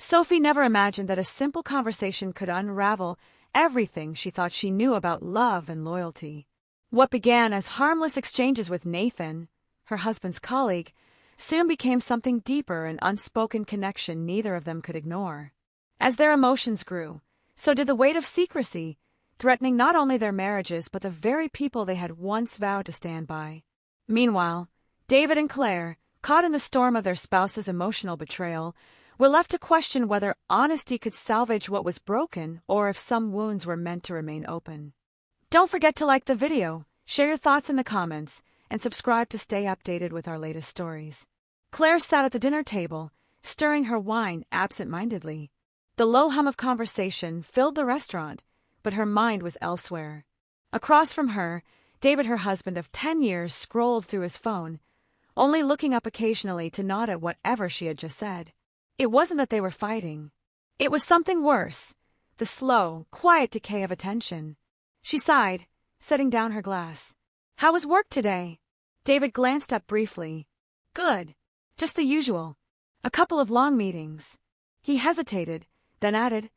Sophie never imagined that a simple conversation could unravel everything she thought she knew about love and loyalty. What began as harmless exchanges with Nathan, her husband's colleague, soon became something deeper, an unspoken connection neither of them could ignore. As their emotions grew, so did the weight of secrecy, threatening not only their marriages but the very people they had once vowed to stand by. Meanwhile, David and Claire, caught in the storm of their spouse's emotional betrayal, were left to question whether honesty could salvage what was broken or if some wounds were meant to remain open. Don't forget to like the video, share your thoughts in the comments, and subscribe to stay updated with our latest stories. Claire sat at the dinner table, stirring her wine absent-mindedly. The low hum of conversation filled the restaurant, but her mind was elsewhere. Across from her, David, her husband of 10 years, scrolled through his phone, only looking up occasionally to nod at whatever she had just said. It wasn't that they were fighting. It was something worse, the slow, quiet decay of attention. She sighed, setting down her glass. "How was work today?" David glanced up briefly. "Good. Just the usual. A couple of long meetings." He hesitated, then added,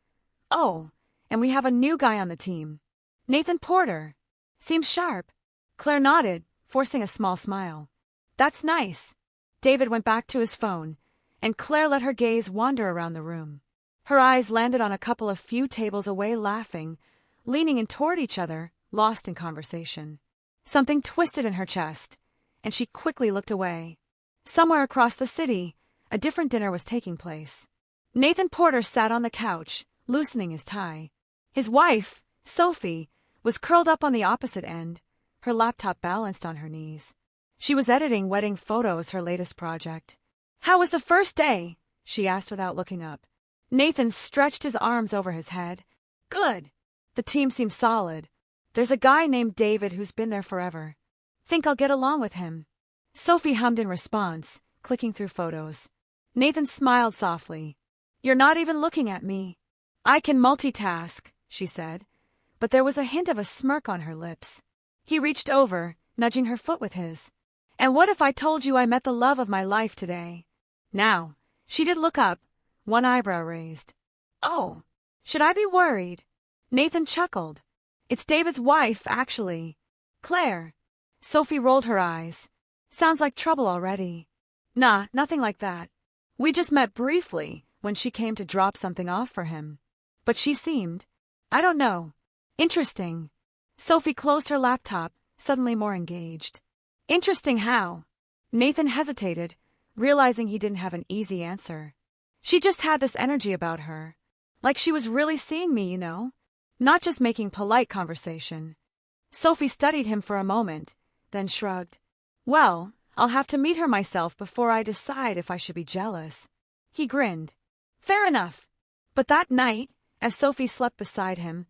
"Oh, and we have a new guy on the team. Nathan Porter. Seems sharp." Claire nodded, forcing a small smile. "That's nice." David went back to his phone, and Claire let her gaze wander around the room. Her eyes landed on a couple of few tables away, laughing, leaning in toward each other, lost in conversation. Something twisted in her chest, and she quickly looked away. Somewhere across the city, a different dinner was taking place. Nathan Porter sat on the couch, loosening his tie. His wife, Sophie, was curled up on the opposite end, her laptop balanced on her knees. She was editing wedding photos, her latest project. "How was the first day?" she asked without looking up. Nathan stretched his arms over his head. "Good. The team seems solid. There's a guy named David who's been there forever. Think I'll get along with him." Sophie hummed in response, clicking through photos. Nathan smiled softly. "You're not even looking at me." "I can multitask," she said, but there was a hint of a smirk on her lips. He reached over, nudging her foot with his. "And what if I told you I met the love of my life today?" Now, she did look up, one eyebrow raised. "Oh, should I be worried?" Nathan chuckled. "It's David's wife, actually. Claire." Sophie rolled her eyes. "Sounds like trouble already." "Nah, nothing like that. We just met briefly when she came to drop something off for him. But she seemed, I don't know, interesting." Sophie closed her laptop, suddenly more engaged. "Interesting how?" Nathan hesitated, realizing he didn't have an easy answer. "She just had this energy about her. Like she was really seeing me, you know? Not just making polite conversation." Sophie studied him for a moment, then shrugged. "Well, I'll have to meet her myself before I decide if I should be jealous." He grinned. "Fair enough." But that night, as Sophie slept beside him,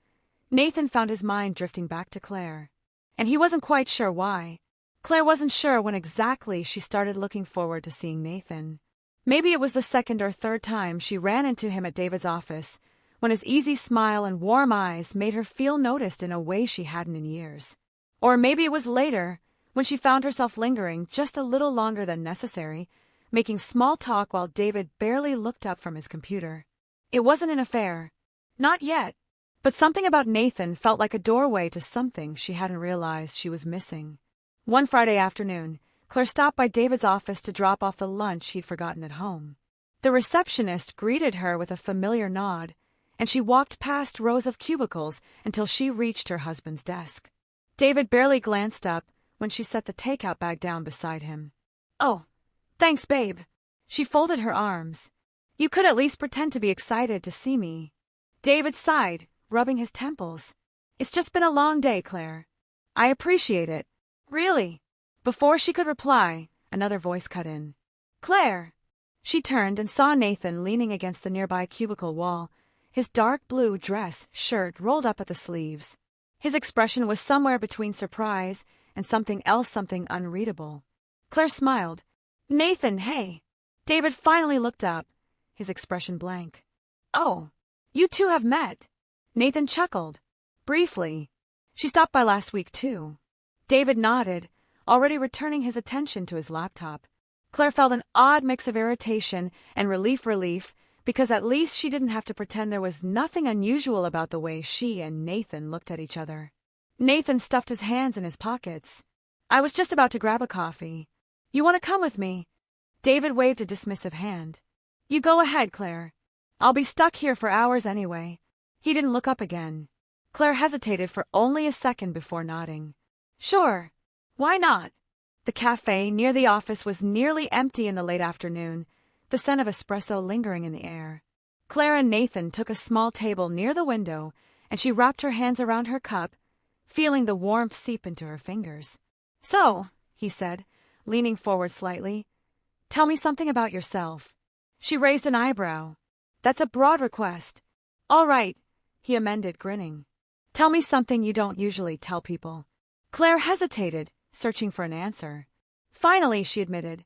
Nathan found his mind drifting back to Claire. And he wasn't quite sure why. Claire wasn't sure when exactly she started looking forward to seeing Nathan. Maybe it was the second or third time she ran into him at David's office, when his easy smile and warm eyes made her feel noticed in a way she hadn't in years. Or maybe it was later, when she found herself lingering just a little longer than necessary, making small talk while David barely looked up from his computer. It wasn't an affair. Not yet. But something about Nathan felt like a doorway to something she hadn't realized she was missing. One Friday afternoon, Claire stopped by David's office to drop off the lunch he'd forgotten at home. The receptionist greeted her with a familiar nod, and she walked past rows of cubicles until she reached her husband's desk. David barely glanced up when she set the takeout bag down beside him. "Oh, thanks, babe." She folded her arms. "You could at least pretend to be excited to see me." David sighed, rubbing his temples. "It's just been a long day, Claire." "I appreciate it. Really." Before she could reply, another voice cut in. "Claire." She turned and saw Nathan leaning against the nearby cubicle wall, his dark blue dress shirt rolled up at the sleeves. His expression was somewhere between surprise and something else, something unreadable. Claire smiled. "Nathan, hey." David finally looked up, his expression blank. "Oh, you two have met." Nathan chuckled. "Briefly. She stopped by last week, too." David nodded, already returning his attention to his laptop. Claire felt an odd mix of irritation and relief, because at least she didn't have to pretend there was nothing unusual about the way she and Nathan looked at each other. Nathan stuffed his hands in his pockets. I was just about to grab a coffee. You want to come with me? David waved a dismissive hand. You go ahead, Claire. I'll be stuck here for hours anyway. He didn't look up again. Claire hesitated for only a second before nodding. Sure. Why not? The cafe near the office was nearly empty in the late afternoon, the scent of espresso lingering in the air. Claire and Nathan took a small table near the window, and she wrapped her hands around her cup, feeling the warmth seep into her fingers. So, he said, leaning forward slightly, tell me something about yourself. She raised an eyebrow. That's a broad request. All right, he amended, grinning. Tell me something you don't usually tell people. Claire hesitated, searching for an answer. Finally, she admitted,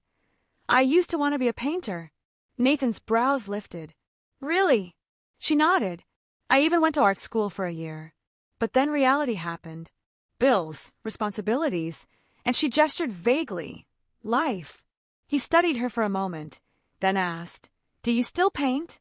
I used to want to be a painter. Nathan's brows lifted. Really? She nodded. I even went to art school for a year. But then reality happened. Bills, responsibilities, and she gestured vaguely. Life. He studied her for a moment, then asked, Do you still paint?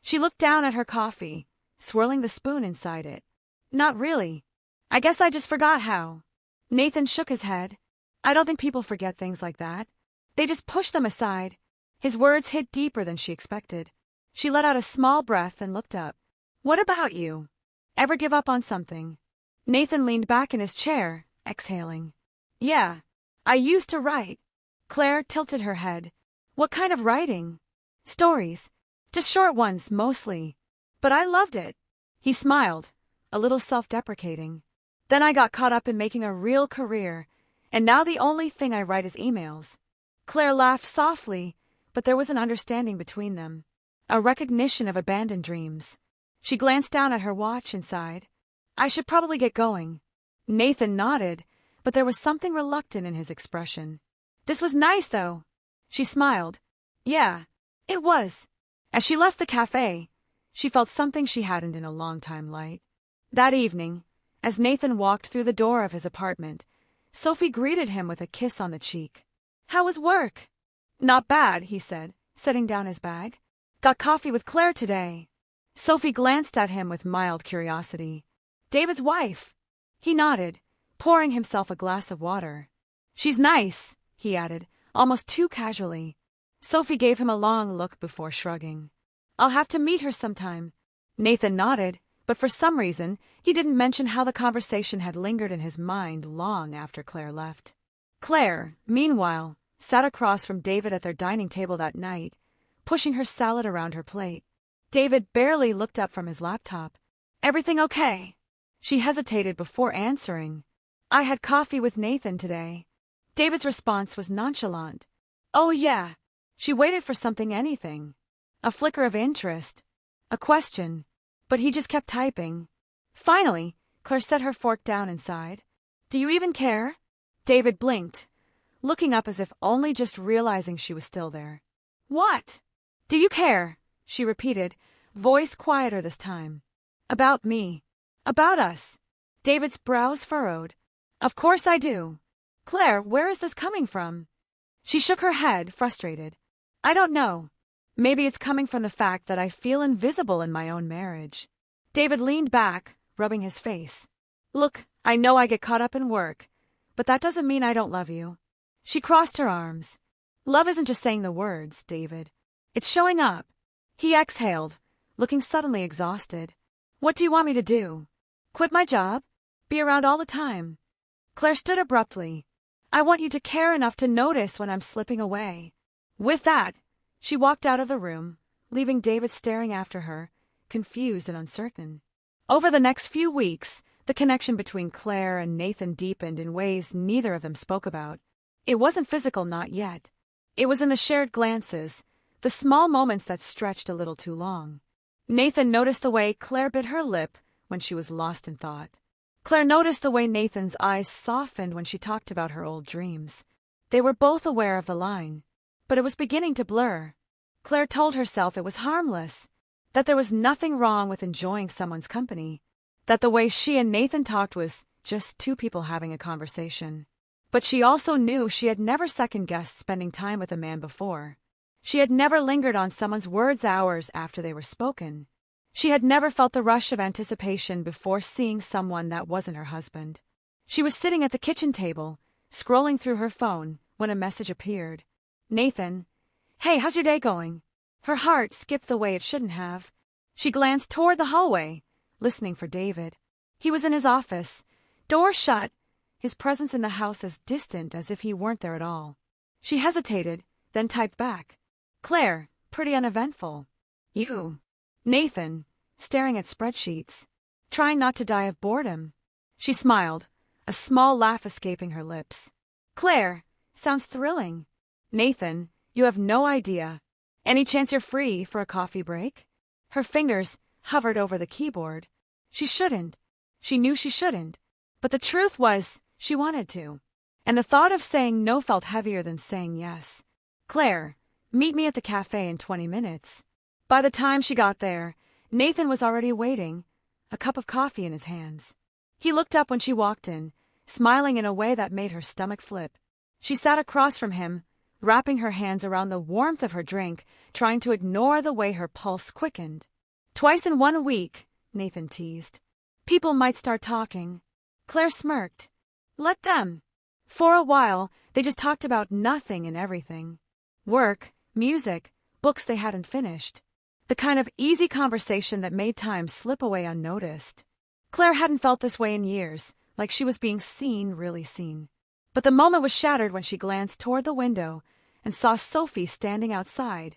She looked down at her coffee, swirling the spoon inside it. Not really. I guess I just forgot how. Nathan shook his head. I don't think people forget things like that. They just push them aside. His words hit deeper than she expected. She let out a small breath and looked up. What about you? Ever give up on something? Nathan leaned back in his chair, exhaling. Yeah, I used to write. Claire tilted her head. What kind of writing? Stories. Just short ones, mostly. But I loved it. He smiled, a little self-deprecating. Then I got caught up in making a real career, and now the only thing I write is emails. Claire laughed softly, but there was an understanding between them, a recognition of abandoned dreams. She glanced down at her watch and sighed. I should probably get going. Nathan nodded, but there was something reluctant in his expression. This was nice, though. She smiled. Yeah, it was. As she left the cafe, she felt something she hadn't in a long time light. That evening, as Nathan walked through the door of his apartment, Sophie greeted him with a kiss on the cheek. How was work? Not bad, he said, setting down his bag. Got coffee with Claire today. Sophie glanced at him with mild curiosity. David's wife. He nodded, pouring himself a glass of water. She's nice, he added, almost too casually. Sophie gave him a long look before shrugging. I'll have to meet her sometime. Nathan nodded, but for some reason, he didn't mention how the conversation had lingered in his mind long after Claire left. Claire, meanwhile, sat across from David at their dining table that night, pushing her salad around her plate. David barely looked up from his laptop. Everything okay? She hesitated before answering. I had coffee with Nathan today. David's response was nonchalant. Oh yeah. She waited for something, anything. A flicker of interest. A question. But he just kept typing. Finally, Claire set her fork down and sighed. Do you even care? David blinked, looking up as if only just realizing she was still there. What? Do you care? She repeated, voice quieter this time. About me. About us. David's brows furrowed. Of course I do. Claire, where is this coming from? She shook her head, frustrated. I don't know. Maybe it's coming from the fact that I feel invisible in my own marriage. David leaned back, rubbing his face. Look, I know I get caught up in work, but that doesn't mean I don't love you. She crossed her arms. Love isn't just saying the words, David. It's showing up. He exhaled, looking suddenly exhausted. What do you want me to do? Quit my job? Be around all the time? Claire stood abruptly. I want you to care enough to notice when I'm slipping away. With that, she walked out of the room, leaving David staring after her, confused and uncertain. Over the next few weeks, the connection between Claire and Nathan deepened in ways neither of them spoke about. It wasn't physical, not yet. It was in the shared glances, the small moments that stretched a little too long. Nathan noticed the way Claire bit her lip when she was lost in thought. Claire noticed the way Nathan's eyes softened when she talked about her old dreams. They were both aware of the line, but it was beginning to blur. Claire told herself it was harmless, that there was nothing wrong with enjoying someone's company, that the way she and Nathan talked was just two people having a conversation. But she also knew she had never second-guessed spending time with a man before. She had never lingered on someone's words hours after they were spoken. She had never felt the rush of anticipation before seeing someone that wasn't her husband. She was sitting at the kitchen table, scrolling through her phone, when a message appeared. Nathan. Hey, how's your day going? Her heart skipped the way it shouldn't have. She glanced toward the hallway, listening for David. He was in his office, door shut, his presence in the house as distant as if he weren't there at all. She hesitated, then typed back. Claire, pretty uneventful. You. Nathan, staring at spreadsheets, trying not to die of boredom. She smiled, a small laugh escaping her lips. Claire, sounds thrilling. Nathan, you have no idea. Any chance you're free for a coffee break? Her fingers hovered over the keyboard. She shouldn't. She knew she shouldn't. But the truth was, she wanted to. And the thought of saying no felt heavier than saying yes. Claire, meet me at the cafe in 20 minutes. By the time she got there, Nathan was already waiting, a cup of coffee in his hands. He looked up when she walked in, smiling in a way that made her stomach flip. She sat across from him, wrapping her hands around the warmth of her drink, trying to ignore the way her pulse quickened. Twice in 1 week, Nathan teased. People might start talking. Claire smirked. Let them. For a while, they just talked about nothing and everything. Work, music, books they hadn't finished. The kind of easy conversation that made time slip away unnoticed. Claire hadn't felt this way in years, like she was being seen, really seen. But the moment was shattered when she glanced toward the window and saw Sophie standing outside,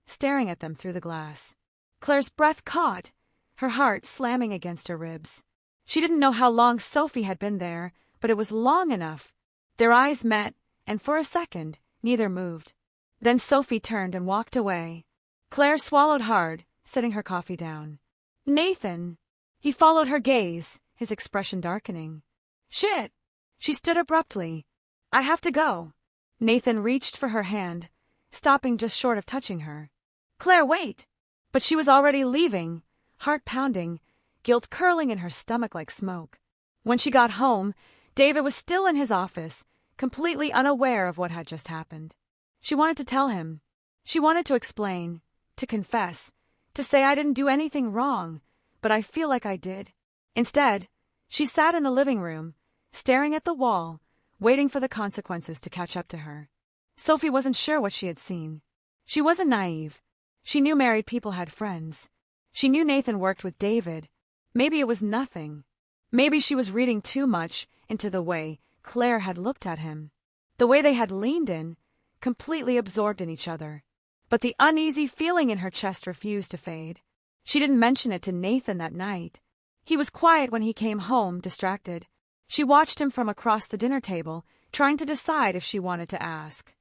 staring at them through the glass. Claire's breath caught, her heart slamming against her ribs. She didn't know how long Sophie had been there, but it was long enough. Their eyes met, and for a second, neither moved. Then Sophie turned and walked away. Claire swallowed hard, setting her coffee down. Nathan! He followed her gaze, his expression darkening. Shit! She stood abruptly. I have to go. Nathan reached for her hand, stopping just short of touching her. Claire, wait! But she was already leaving, heart pounding, guilt curling in her stomach like smoke. When she got home, David was still in his office, completely unaware of what had just happened. She wanted to tell him. She wanted to explain, to confess, to say I didn't do anything wrong, but I feel like I did. Instead, she sat in the living room, staring at the wall, waiting for the consequences to catch up to her. Sophie wasn't sure what she had seen. She wasn't naive. She knew married people had friends. She knew Nathan worked with David. Maybe it was nothing. Maybe she was reading too much into the way Claire had looked at him. The way they had leaned in, completely absorbed in each other. But the uneasy feeling in her chest refused to fade. She didn't mention it to Nathan that night. He was quiet when he came home, distracted. She watched him from across the dinner table, trying to decide if she wanted to ask.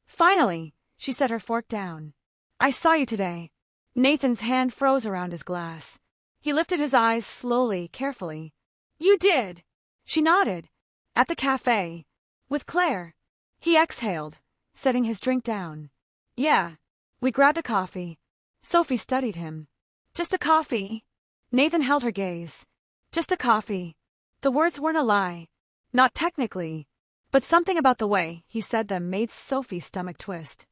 Finally, she set her fork down. I saw you today. Nathan's hand froze around his glass. He lifted his eyes slowly, carefully. You did. She nodded. At the cafe. With Claire. He exhaled, setting his drink down. Yeah. We grabbed a coffee. Sophie studied him. Just a coffee. Nathan held her gaze. Just a coffee. The words weren't a lie. Not technically. But something about the way he said them made Sophie's stomach twist.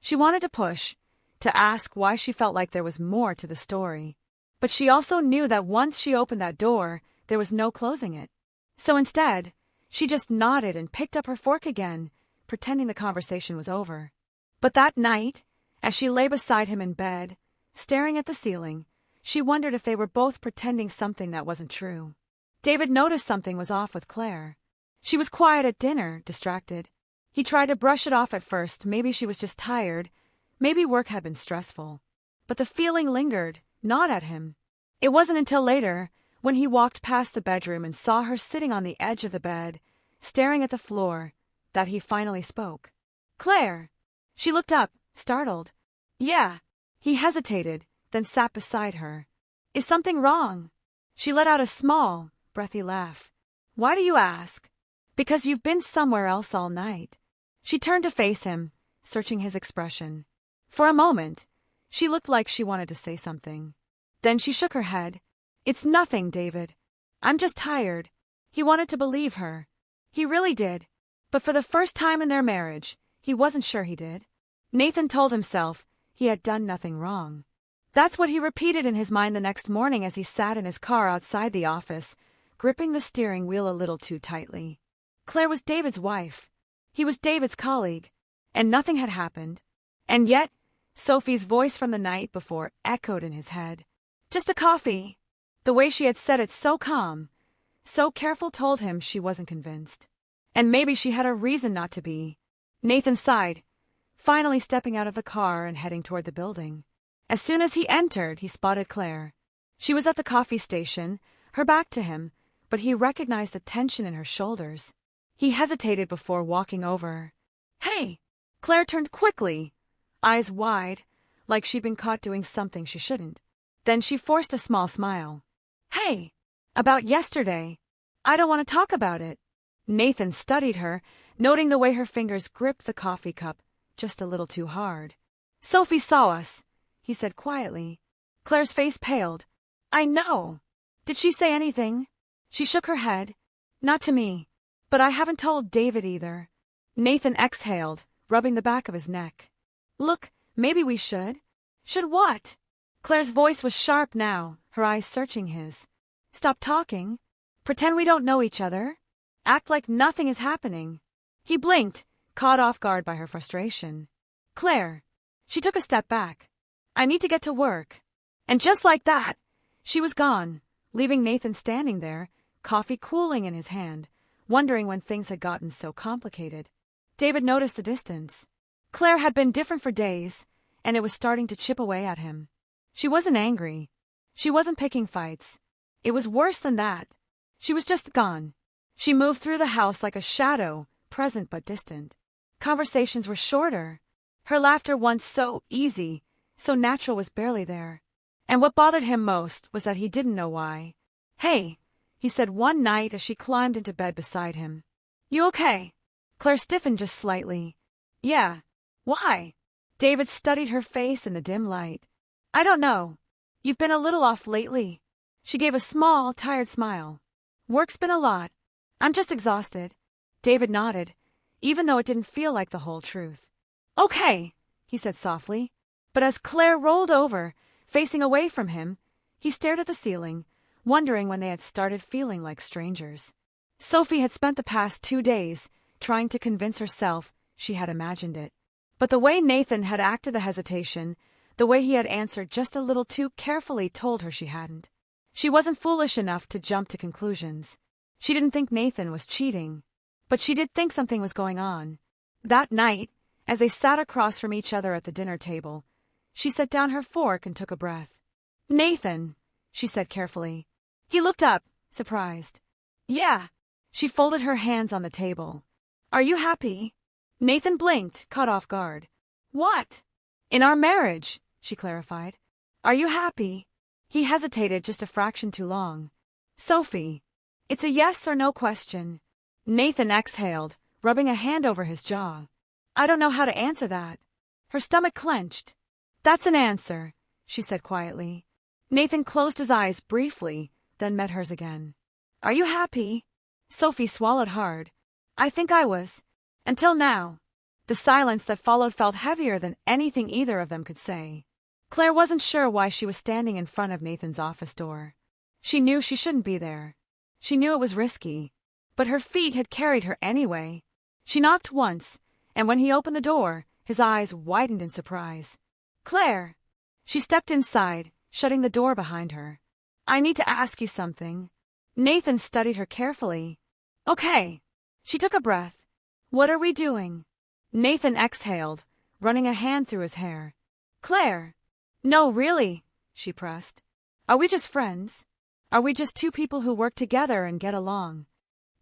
She wanted to push, to ask why she felt like there was more to the story. But she also knew that once she opened that door, there was no closing it. So instead, she just nodded and picked up her fork again, pretending the conversation was over. But that night, as she lay beside him in bed, staring at the ceiling, she wondered if they were both pretending something that wasn't true. David noticed something was off with Claire. She was quiet at dinner, distracted. He tried to brush it off at first. Maybe she was just tired. Maybe work had been stressful. But the feeling lingered, gnawed at him. It wasn't until later, when he walked past the bedroom and saw her sitting on the edge of the bed, staring at the floor, that he finally spoke. Claire! She looked up, startled. Yeah. He hesitated, then sat beside her. Is something wrong? She let out a small, breathy laugh. Why do you ask? Because you've been somewhere else all night. She turned to face him, searching his expression. For a moment, she looked like she wanted to say something. Then she shook her head. It's nothing, David. I'm just tired. He wanted to believe her. He really did. But for the first time in their marriage, he wasn't sure he did. Nathan told himself he had done nothing wrong. That's what he repeated in his mind the next morning as he sat in his car outside the office, gripping the steering wheel a little too tightly. Claire was David's wife. He was David's colleague. And nothing had happened. And yet, Sophie's voice from the night before echoed in his head. Just a coffee. The way she had said it so calm, so careful told him she wasn't convinced. And maybe she had a reason not to be. Nathan sighed, finally stepping out of the car and heading toward the building. As soon as he entered, he spotted Claire. She was at the coffee station, her back to him, but he recognized the tension in her shoulders. He hesitated before walking over. "Hey!" Claire turned quickly, eyes wide, like she'd been caught doing something she shouldn't. Then she forced a small smile. "Hey! About yesterday. I don't want to talk about it." Nathan studied her, noting the way her fingers gripped the coffee cup just a little too hard. "Sophie saw us," he said quietly. Claire's face paled. "I know. Did she say anything?" She shook her head. "Not to me. But I haven't told David either." Nathan exhaled, rubbing the back of his neck. "Look, maybe we should." "Should what?" Claire's voice was sharp now, her eyes searching his. "Stop talking. Pretend we don't know each other. Act like nothing is happening." He blinked, caught off guard by her frustration. "Claire." She took a step back. "I need to get to work." And just like that, she was gone, leaving Nathan standing there, coffee cooling in his hand, wondering when things had gotten so complicated. David noticed the distance. Claire had been different for days, and it was starting to chip away at him. She wasn't angry. She wasn't picking fights. It was worse than that. She was just gone. She moved through the house like a shadow, present but distant. Conversations were shorter. Her laughter, once so easy, so natural, was barely there. And what bothered him most was that he didn't know why. "Hey," he said one night as she climbed into bed beside him. "You okay?" Claire stiffened just slightly. "Yeah. Why?" David studied her face in the dim light. "I don't know. You've been a little off lately." She gave a small, tired smile. "Work's been a lot. I'm just exhausted." David nodded, even though it didn't feel like the whole truth. "Okay," he said softly. But as Claire rolled over, facing away from him, he stared at the ceiling, wondering when they had started feeling like strangers. Sophie had spent the past 2 days trying to convince herself she had imagined it. But the way Nathan had acted, the hesitation, the way he had answered just a little too carefully, told her she hadn't. She wasn't foolish enough to jump to conclusions. She didn't think Nathan was cheating. But she did think something was going on. That night, as they sat across from each other at the dinner table, she set down her fork and took a breath. "Nathan," she said carefully. He looked up, surprised. "Yeah." She folded her hands on the table. "Are you happy?" Nathan blinked, caught off guard. "What?" "In our marriage," she clarified. "Are you happy?" He hesitated just a fraction too long. "Sophie." "It's a yes or no question." Nathan exhaled, rubbing a hand over his jaw. "I don't know how to answer that." Her stomach clenched. "That's an answer," she said quietly. Nathan closed his eyes briefly, then met hers again. "Are you happy?" Sophie swallowed hard. "I think I was. Until now." The silence that followed felt heavier than anything either of them could say. Claire wasn't sure why she was standing in front of Nathan's office door. She knew she shouldn't be there. She knew it was risky. But her feet had carried her anyway. She knocked once, and when he opened the door, his eyes widened in surprise. "Claire!" She stepped inside, shutting the door behind her. "I need to ask you something." Nathan studied her carefully. "Okay." She took a breath. "What are we doing?" Nathan exhaled, running a hand through his hair. "Claire!" "No, really," she pressed. "Are we just friends? Are we just two people who work together and get along?"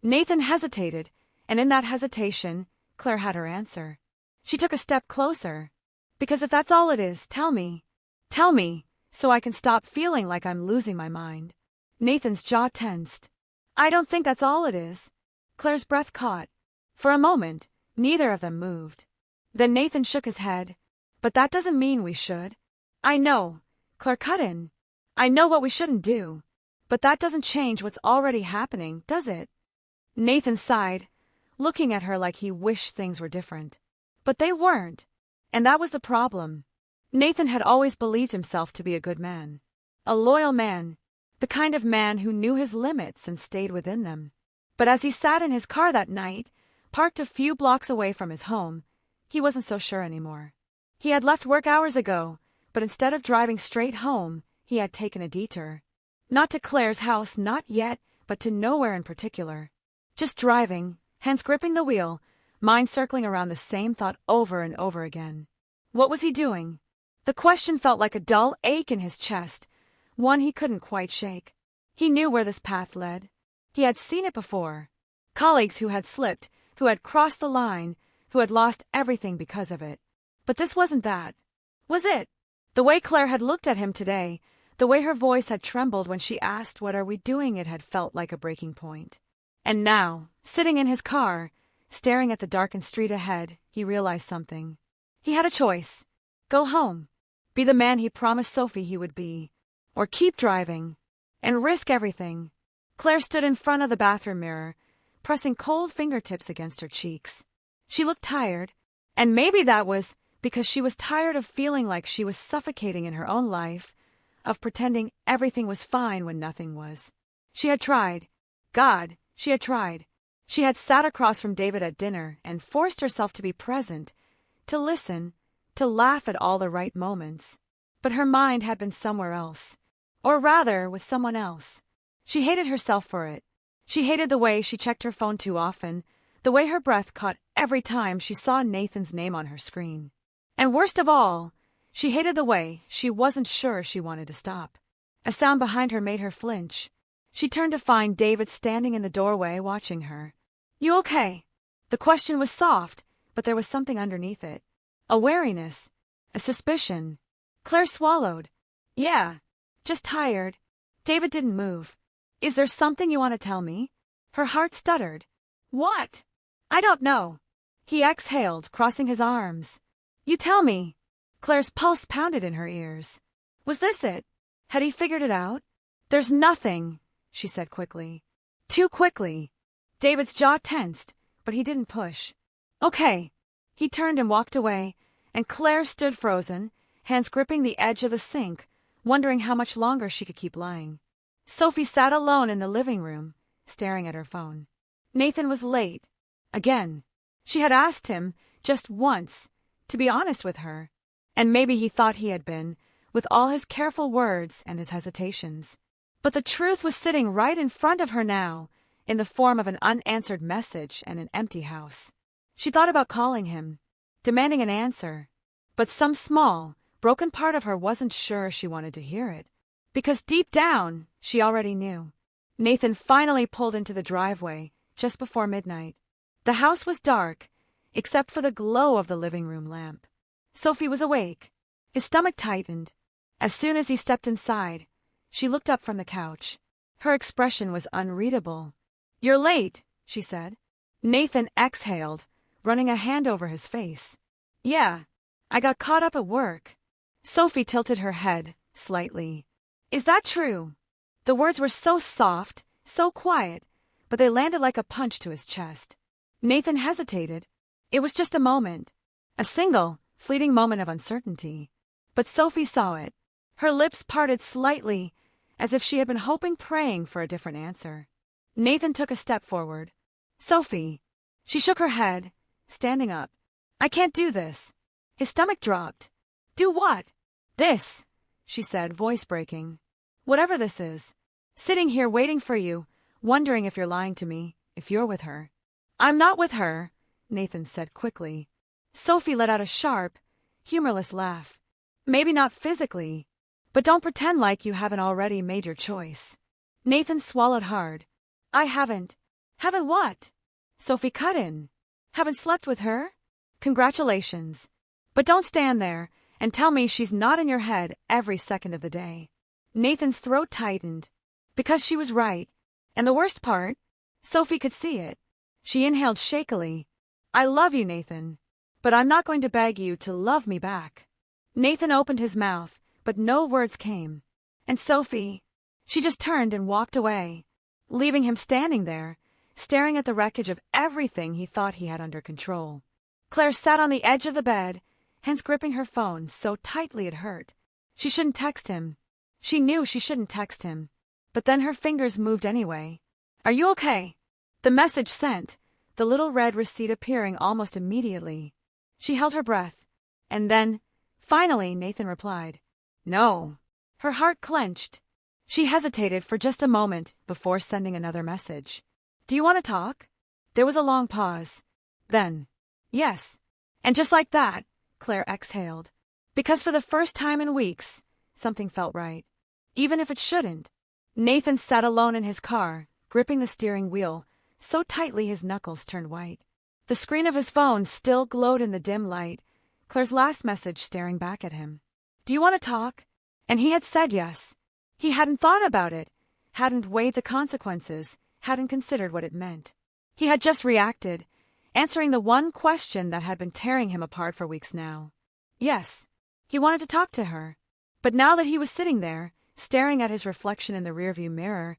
Nathan hesitated, and in that hesitation, Claire had her answer. She took a step closer. "Because if that's all it is, tell me. Tell me, so I can stop feeling like I'm losing my mind." Nathan's jaw tensed. "I don't think that's all it is." Claire's breath caught. For a moment, neither of them moved. Then Nathan shook his head. "But that doesn't mean we should." "I know," Claire cut in. "I know what we shouldn't do. But that doesn't change what's already happening, does it?" Nathan sighed, looking at her like he wished things were different. But they weren't. And that was the problem. Nathan had always believed himself to be a good man. A loyal man, the kind of man who knew his limits and stayed within them. But as he sat in his car that night, parked a few blocks away from his home, he wasn't so sure anymore. He had left work hours ago, but instead of driving straight home, he had taken a detour. Not to Claire's house, not yet, but to nowhere in particular. Just driving, hands gripping the wheel, mind circling around the same thought over and over again. What was he doing? The question felt like a dull ache in his chest, one he couldn't quite shake. He knew where this path led. He had seen it before. Colleagues who had slipped, who had crossed the line, who had lost everything because of it. But this wasn't that. Was it? The way Claire had looked at him today, the way her voice had trembled when she asked what are we doing, it had felt like a breaking point. And now, sitting in his car, staring at the darkened street ahead, he realized something. He had a choice. Go home. Be the man he promised Sophie he would be. Or keep driving. And risk everything. Claire stood in front of the bathroom mirror, pressing cold fingertips against her cheeks. She looked tired, and maybe that was because she was tired of feeling like she was suffocating in her own life, of pretending everything was fine when nothing was. She had tried. God, she had tried. She had sat across from David at dinner and forced herself to be present, to listen, to laugh at all the right moments. But her mind had been somewhere else. Or rather, with someone else. She hated herself for it. She hated the way she checked her phone too often, the way her breath caught every time she saw Nathan's name on her screen. And worst of all, she hated the way she wasn't sure she wanted to stop. A sound behind her made her flinch. She turned to find David standing in the doorway watching her. You okay? The question was soft, but there was something underneath it. A wariness. A suspicion. Claire swallowed. Yeah. Just tired. David didn't move. Is there something you want to tell me? Her heart stuttered. What? I don't know. He exhaled, crossing his arms. You tell me. Claire's pulse pounded in her ears. Was this it? Had he figured it out? There's nothing, she said quickly. Too quickly. David's jaw tensed, but he didn't push. Okay. He turned and walked away, and Claire stood frozen, hands gripping the edge of the sink, wondering how much longer she could keep lying. Sophie sat alone in the living room, staring at her phone. Nathan was late. Again. She had asked him, just once, to be honest with her. And maybe he thought he had been, with all his careful words and his hesitations. But the truth was sitting right in front of her now, in the form of an unanswered message and an empty house. She thought about calling him, demanding an answer. But some small, broken part of her wasn't sure she wanted to hear it. Because deep down, she already knew. Nathan finally pulled into the driveway, just before midnight. The house was dark, except for the glow of the living room lamp. Sophie was awake. His stomach tightened. As soon as he stepped inside, she looked up from the couch. Her expression was unreadable. You're late, she said. Nathan exhaled, running a hand over his face. Yeah, I got caught up at work. Sophie tilted her head, slightly. Is that true? The words were so soft, so quiet, but they landed like a punch to his chest. Nathan hesitated. It was just a moment. A single, fleeting moment of uncertainty. But Sophie saw it. Her lips parted slightly, as if she had been hoping, praying for a different answer. Nathan took a step forward. Sophie. She shook her head, standing up. I can't do this. His stomach dropped. Do what? This, she said, voice breaking. Whatever this is. Sitting here waiting for you, wondering if you're lying to me, if you're with her. I'm not with her, Nathan said quickly. Sophie let out a sharp, humorless laugh. Maybe not physically, but don't pretend like you haven't already made your choice. Nathan swallowed hard. I haven't. Haven't what? Sophie cut in. Haven't slept with her? Congratulations. But don't stand there and tell me she's not in your head every second of the day. Nathan's throat tightened. Because she was right. And the worst part? Sophie could see it. She inhaled shakily. I love you, Nathan. But I'm not going to beg you to love me back. Nathan opened his mouth, but no words came. And Sophie, she just turned and walked away, leaving him standing there, staring at the wreckage of everything he thought he had under control. Claire sat on the edge of the bed, hands gripping her phone so tightly it hurt. She shouldn't text him. She knew she shouldn't text him. But then her fingers moved anyway. "Are you okay?" The message sent, the little red receipt appearing almost immediately. She held her breath. And then, finally, Nathan replied. "No." Her heart clenched. She hesitated for just a moment before sending another message. "Do you want to talk?" There was a long pause. Then, "Yes." And just like that, Claire exhaled. Because for the first time in weeks, something felt right. Even if it shouldn't. Nathan sat alone in his car, gripping the steering wheel, so tightly his knuckles turned white. The screen of his phone still glowed in the dim light, Claire's last message staring back at him. "Do you want to talk?" And he had said yes. He hadn't thought about it, hadn't weighed the consequences, hadn't considered what it meant. He had just reacted, answering the one question that had been tearing him apart for weeks now. Yes, he wanted to talk to her. But now that he was sitting there, staring at his reflection in the rearview mirror,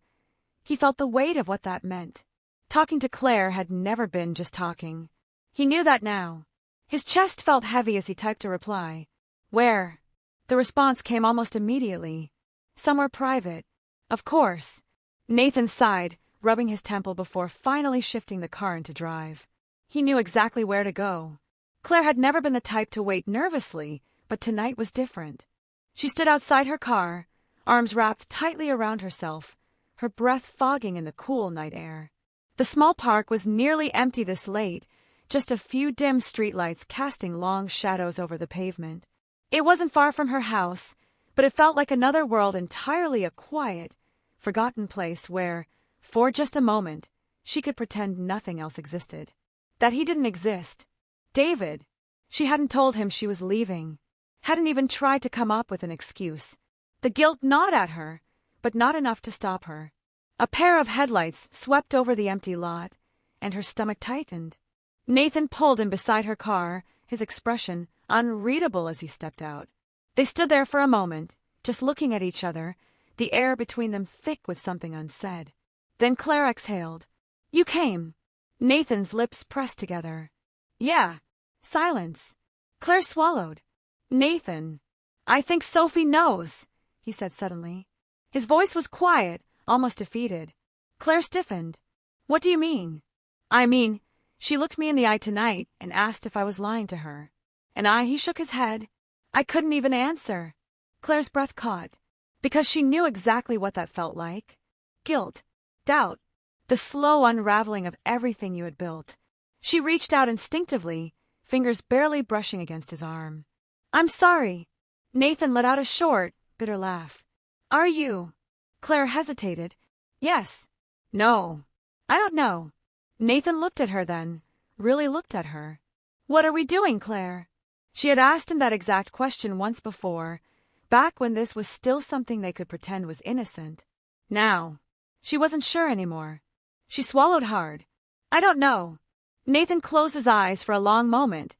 he felt the weight of what that meant. Talking to Claire had never been just talking. He knew that now. His chest felt heavy as he typed a reply. "Where?" The response came almost immediately. "Somewhere private." "Of course." Nathan sighed, rubbing his temple before finally shifting the car into drive. He knew exactly where to go. Claire had never been the type to wait nervously, but tonight was different. She stood outside her car, arms wrapped tightly around herself, her breath fogging in the cool night air. The small park was nearly empty this late, just a few dim streetlights casting long shadows over the pavement. It wasn't far from her house, but it felt like another world entirely a quiet, forgotten place where, for just a moment, she could pretend nothing else existed. That he didn't exist. David. She hadn't told him she was leaving. Hadn't even tried to come up with an excuse. The guilt gnawed at her, but not enough to stop her. A pair of headlights swept over the empty lot, and her stomach tightened. Nathan pulled in beside her car, his expression unreadable as he stepped out. They stood there for a moment, just looking at each other, the air between them thick with something unsaid. Then Claire exhaled. "You came." Nathan's lips pressed together. "Yeah." Silence. Claire swallowed. "Nathan, I think Sophie knows," he said suddenly. His voice was quiet, almost defeated. Claire stiffened. "What do you mean?" "I mean, she looked me in the eye tonight and asked if I was lying to her. And he shook his head. I couldn't even answer." Claire's breath caught, because she knew exactly what that felt like. Guilt, doubt, the slow unraveling of everything you had built. She reached out instinctively, fingers barely brushing against his arm. "I'm sorry." Nathan let out a short, bitter laugh. "Are you?" Claire hesitated. "Yes." "No." "I don't know." Nathan looked at her then, really looked at her. "What are we doing, Claire?" She had asked him that exact question once before, back when this was still something they could pretend was innocent. Now, she wasn't sure anymore. She swallowed hard. "I don't know." Nathan closed his eyes for a long moment,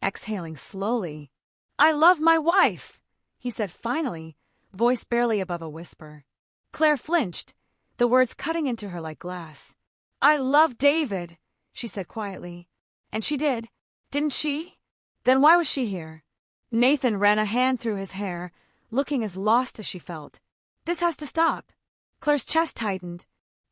exhaling slowly. "I love my wife," he said finally, voice barely above a whisper. Claire flinched, the words cutting into her like glass. "I love David," she said quietly. And she did, didn't she? Then why was she here? Nathan ran a hand through his hair, looking as lost as she felt. "This has to stop." Claire's chest tightened.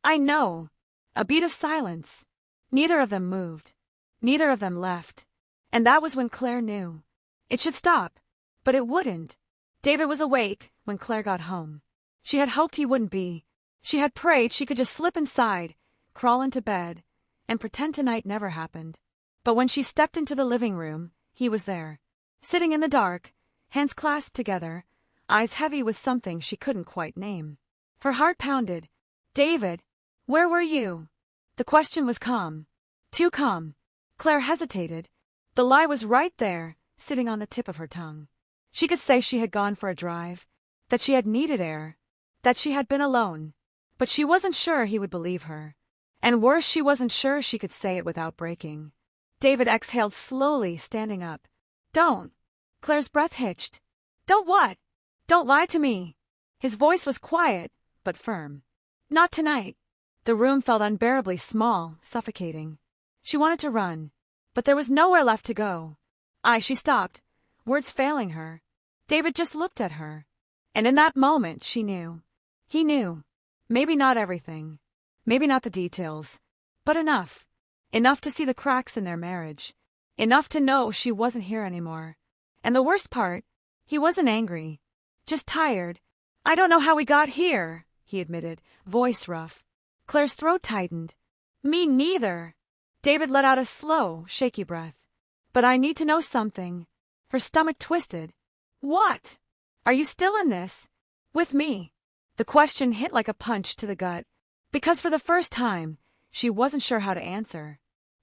"I know." A beat of silence. Neither of them moved. Neither of them left. And that was when Claire knew. It should stop. But it wouldn't. David was awake when Claire got home. She had hoped he wouldn't be. She had prayed she could just slip inside, crawl into bed, and pretend tonight never happened. But when she stepped into the living room, he was there, sitting in the dark, hands clasped together, eyes heavy with something she couldn't quite name. Her heart pounded. "David, where were you?" The question was calm. Too calm. Claire hesitated. The lie was right there, sitting on the tip of her tongue. She could say she had gone for a drive, that she had needed air, that she had been alone. But she wasn't sure he would believe her. And worse, she wasn't sure she could say it without breaking. David exhaled slowly, standing up. "Don't." Claire's breath hitched. "Don't what?" "Don't lie to me." His voice was quiet, but firm. "Not tonight." The room felt unbearably small, suffocating. She wanted to run, but there was nowhere left to go. She stopped, words failing her. David just looked at her. And in that moment, she knew. He knew. Maybe not everything. Maybe not the details. But enough. Enough to see the cracks in their marriage. Enough to know she wasn't here anymore. And the worst part, he wasn't angry. Just tired. "I don't know how we got here," he admitted, voice rough. Claire's throat tightened. "Me neither." David let out a slow, shaky breath. "But I need to know something." Her stomach twisted. "What? Are you still in this? With me?" The question hit like a punch to the gut, because for the first time, she wasn't sure how to answer.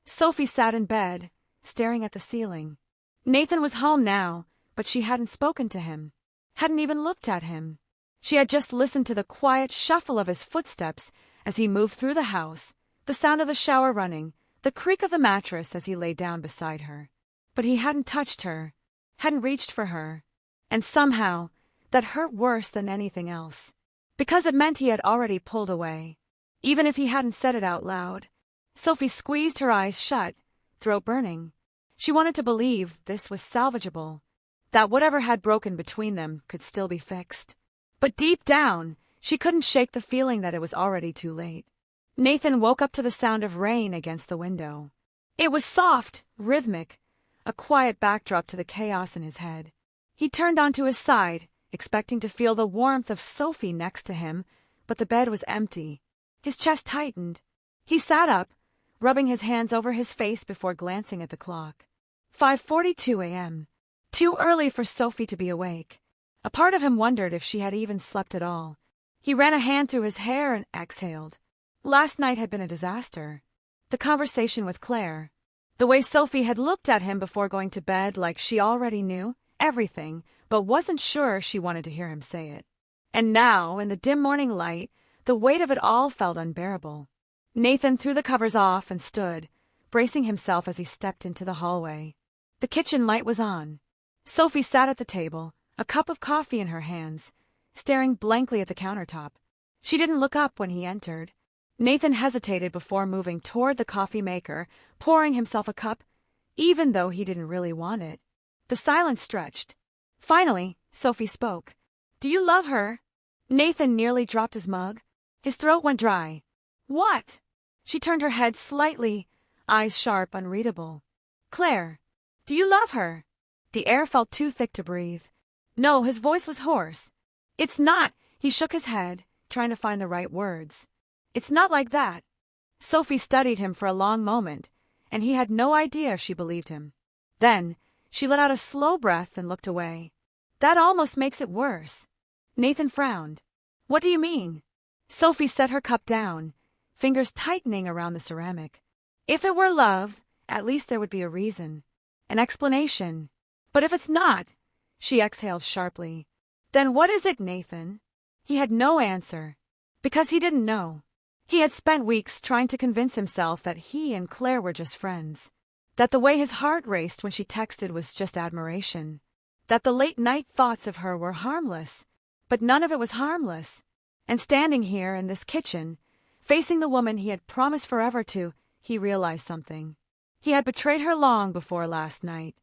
Sophie sat in bed, staring at the ceiling. Nathan was home now, but she hadn't spoken to him, hadn't even looked at him. She had just listened to the quiet shuffle of his footsteps as he moved through the house, the sound of the shower running, the creak of the mattress as he lay down beside her. But he hadn't touched her, hadn't reached for her. And somehow, that hurt worse than anything else. Because it meant he had already pulled away. Even if he hadn't said it out loud. Sophie squeezed her eyes shut, throat burning. She wanted to believe this was salvageable, that whatever had broken between them could still be fixed. But deep down, she couldn't shake the feeling that it was already too late. Nathan woke up to the sound of rain against the window. It was soft, rhythmic, a quiet backdrop to the chaos in his head. He turned onto his side, expecting to feel the warmth of Sophie next to him, but the bed was empty. His chest tightened. He sat up, rubbing his hands over his face before glancing at the clock. 5:42 a.m. Too early for Sophie to be awake. A part of him wondered if she had even slept at all. He ran a hand through his hair and exhaled. Last night had been a disaster. The conversation with Claire. The way Sophie had looked at him before going to bed like she already knew everything, but wasn't sure she wanted to hear him say it. And now, in the dim morning light, the weight of it all felt unbearable. Nathan threw the covers off and stood, bracing himself as he stepped into the hallway. The kitchen light was on. Sophie sat at the table, a cup of coffee in her hands, staring blankly at the countertop. She didn't look up when he entered. Nathan hesitated before moving toward the coffee maker, pouring himself a cup, even though he didn't really want it. The silence stretched. Finally, Sophie spoke. "Do you love her?" Nathan nearly dropped his mug. His throat went dry. "What?" She turned her head slightly, eyes sharp, unreadable. "Claire, do you love her?" The air felt too thick to breathe. No, his voice was hoarse. "It's not." He shook his head, trying to find the right words. "It's not like that." Sophie studied him for a long moment, and he had no idea if she believed him. Then, she let out a slow breath and looked away. "That almost makes it worse." Nathan frowned. "What do you mean?" Sophie set her cup down, fingers tightening around the ceramic. "If it were love, at least there would be a reason, an explanation. But if it's not," she exhaled sharply, "then what is it, Nathan?" He had no answer, because he didn't know. He had spent weeks trying to convince himself that he and Claire were just friends, that the way his heart raced when she texted was just admiration, that the late-night thoughts of her were harmless, but none of it was harmless. And standing here in this kitchen, facing the woman he had promised forever to, he realized something. He had betrayed her long before last night.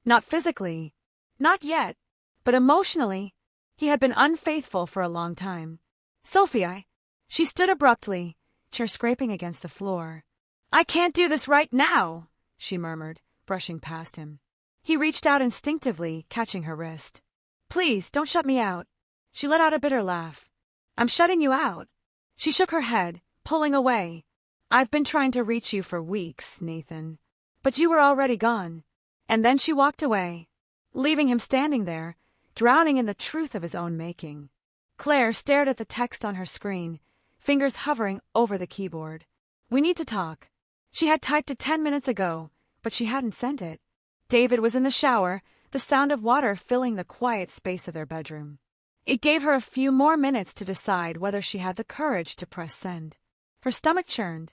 Not physically, not yet, but emotionally, he had been unfaithful for a long time. "Sophie, She stood abruptly, chair scraping against the floor. "I can't do this right now," she murmured, brushing past him. He reached out instinctively, catching her wrist. "Please, don't shut me out." She let out a bitter laugh. "I'm shutting you out." She shook her head, pulling away. "I've been trying to reach you for weeks, Nathan. But you were already gone." And then she walked away, leaving him standing there, drowning in the truth of his own making. Claire stared at the text on her screen, fingers hovering over the keyboard. "We need to talk." She had typed it 10 minutes ago, but she hadn't sent it. David was in the shower, the sound of water filling the quiet space of their bedroom. It gave her a few more minutes to decide whether she had the courage to press send. Her stomach churned.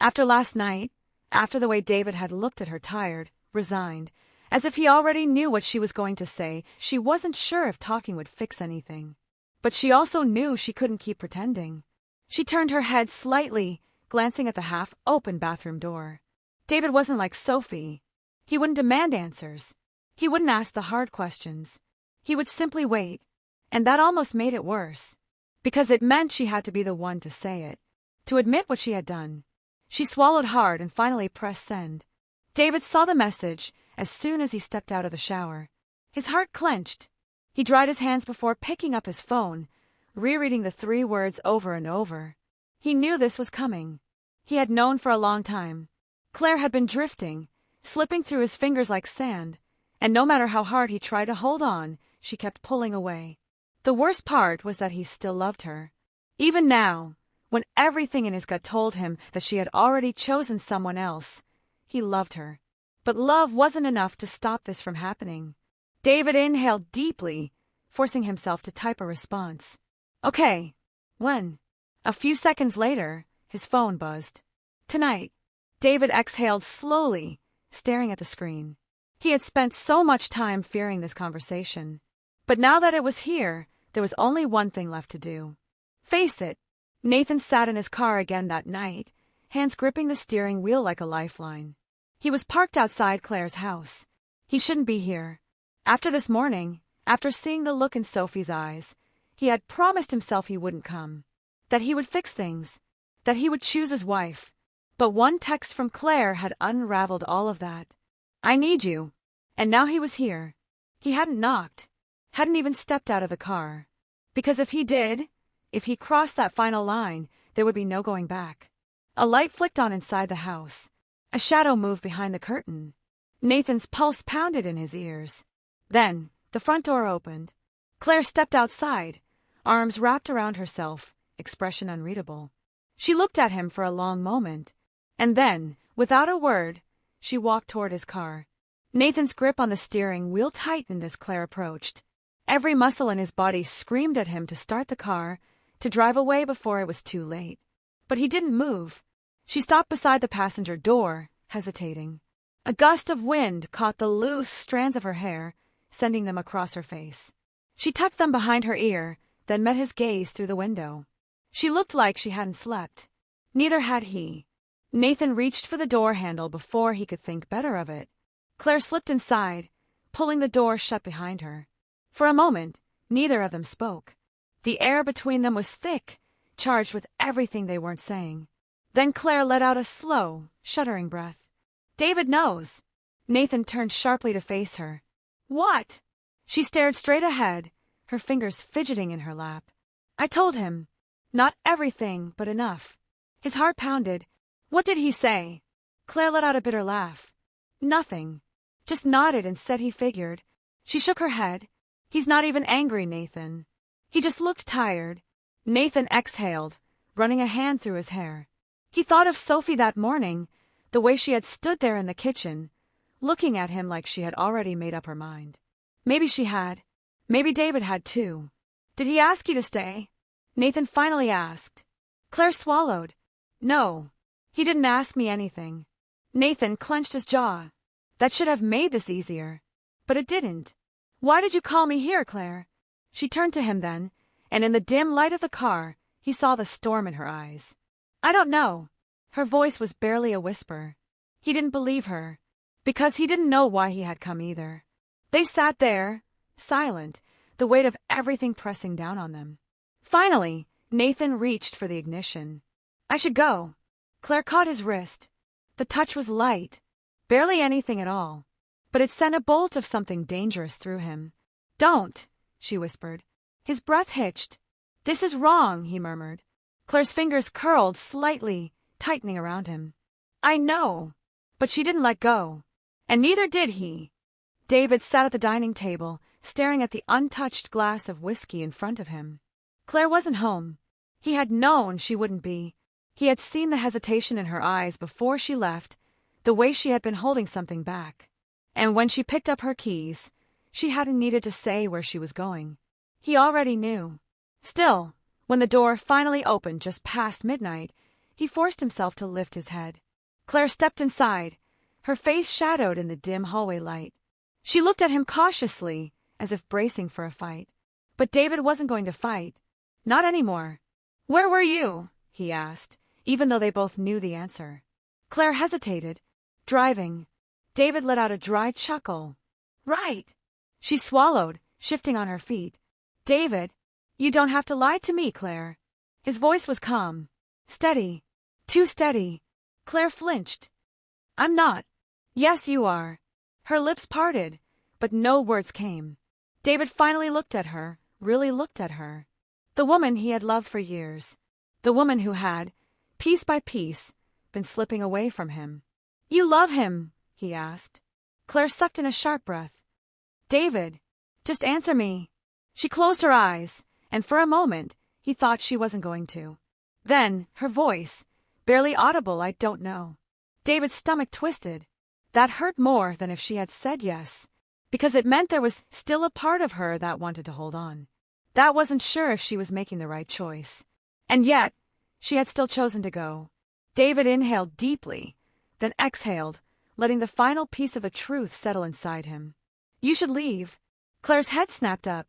After last night, after the way David had looked at her tired, resigned, as if he already knew what she was going to say, she wasn't sure if talking would fix anything. But she also knew she couldn't keep pretending. She turned her head slightly, glancing at the half-open bathroom door. David wasn't like Sophie. He wouldn't demand answers. He wouldn't ask the hard questions. He would simply wait. And that almost made it worse. Because it meant she had to be the one to say it, to admit what she had done. She swallowed hard and finally pressed send. David saw the message as soon as he stepped out of the shower. His heart clenched. He dried his hands before picking up his phone, rereading the 3 words over and over. He knew this was coming. He had known for a long time. Claire had been drifting, slipping through his fingers like sand, and no matter how hard he tried to hold on, she kept pulling away. The worst part was that he still loved her. Even now, when everything in his gut told him that she had already chosen someone else, he loved her. But love wasn't enough to stop this from happening. David inhaled deeply, forcing himself to type a response. Okay. When? A few seconds later, his phone buzzed. Tonight. David exhaled slowly, staring at the screen. He had spent so much time fearing this conversation. But now that it was here, there was only one thing left to do. Face it. Nathan sat in his car again that night, hands gripping the steering wheel like a lifeline. He was parked outside Claire's house. He shouldn't be here. After this morning, after seeing the look in Sophie's eyes, he had promised himself he wouldn't come. That he would fix things. That he would choose his wife. But one text from Claire had unraveled all of that. I need you. And now he was here. He hadn't knocked. Hadn't even stepped out of the car. Because if he did, if he crossed that final line, there would be no going back. A light flicked on inside the house. A shadow moved behind the curtain. Nathan's pulse pounded in his ears. Then, the front door opened. Claire stepped outside, arms wrapped around herself, expression unreadable. She looked at him for a long moment, and then, without a word, she walked toward his car. Nathan's grip on the steering wheel tightened as Claire approached. Every muscle in his body screamed at him to start the car, to drive away before it was too late. But he didn't move. She stopped beside the passenger door, hesitating. A gust of wind caught the loose strands of her hair, sending them across her face. She tucked them behind her ear, then met his gaze through the window. She looked like she hadn't slept. Neither had he. Nathan reached for the door handle before he could think better of it. Claire slipped inside, pulling the door shut behind her. For a moment, neither of them spoke. The air between them was thick, charged with everything they weren't saying. Then Claire let out a slow, shuddering breath. David knows. Nathan turned sharply to face her. What? She stared straight ahead, her fingers fidgeting in her lap. I told him. Not everything, but enough. His heart pounded. What did he say? Claire let out a bitter laugh. Nothing. Just nodded and said he figured. She shook her head. He's not even angry, Nathan. He just looked tired. Nathan exhaled, running a hand through his hair. He thought of Sophie that morning, the way she had stood there in the kitchen, looking at him like she had already made up her mind. Maybe she had. Maybe David had too. Did he ask you to stay? Nathan finally asked. Claire swallowed. No. He didn't ask me anything. Nathan clenched his jaw. That should have made this easier. But it didn't. Why did you call me here, Claire? She turned to him then, and in the dim light of the car, he saw the storm in her eyes. I don't know. Her voice was barely a whisper. He didn't believe her, because he didn't know why he had come either. They sat there, silent, the weight of everything pressing down on them. Finally, Nathan reached for the ignition. I should go. Claire caught his wrist. The touch was light, barely anything at all, but it sent a bolt of something dangerous through him. Don't, she whispered. His breath hitched. This is wrong, he murmured. Claire's fingers curled slightly, tightening around him. I know. But she didn't let go. And neither did he. David sat at the dining table, staring at the untouched glass of whiskey in front of him. Claire wasn't home. He had known she wouldn't be. He had seen the hesitation in her eyes before she left, the way she had been holding something back. And when she picked up her keys, she hadn't needed to say where she was going. He already knew. Still, when the door finally opened just past midnight, he forced himself to lift his head. Claire stepped inside, her face shadowed in the dim hallway light. She looked at him cautiously, as if bracing for a fight. But David wasn't going to fight. Not anymore. Where were you? He asked, even though they both knew the answer. Claire hesitated. Driving. David let out a dry chuckle. Right. She swallowed, shifting on her feet. David, you don't have to lie to me, Claire. His voice was calm. Steady. Too steady. Claire flinched. I'm not. Yes, you are. Her lips parted, but no words came. David finally looked at her, really looked at her. The woman he had loved for years. The woman who had, piece by piece, been slipping away from him. You love him? He asked. Claire sucked in a sharp breath. David, just answer me. She closed her eyes, and for a moment, he thought she wasn't going to. Then, her voice, barely audible, I don't know. David's stomach twisted. That hurt more than if she had said yes, because it meant there was still a part of her that wanted to hold on. That wasn't sure if she was making the right choice. And yet, she had still chosen to go. David inhaled deeply, then exhaled, letting the final piece of a truth settle inside him. You should leave. Claire's head snapped up.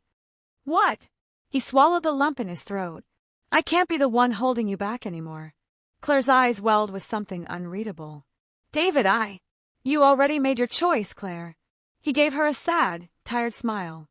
What? He swallowed the lump in his throat. I can't be the one holding you back anymore. Claire's eyes welled with something unreadable. David, You already made your choice, Claire. He gave her a sad, tired smile.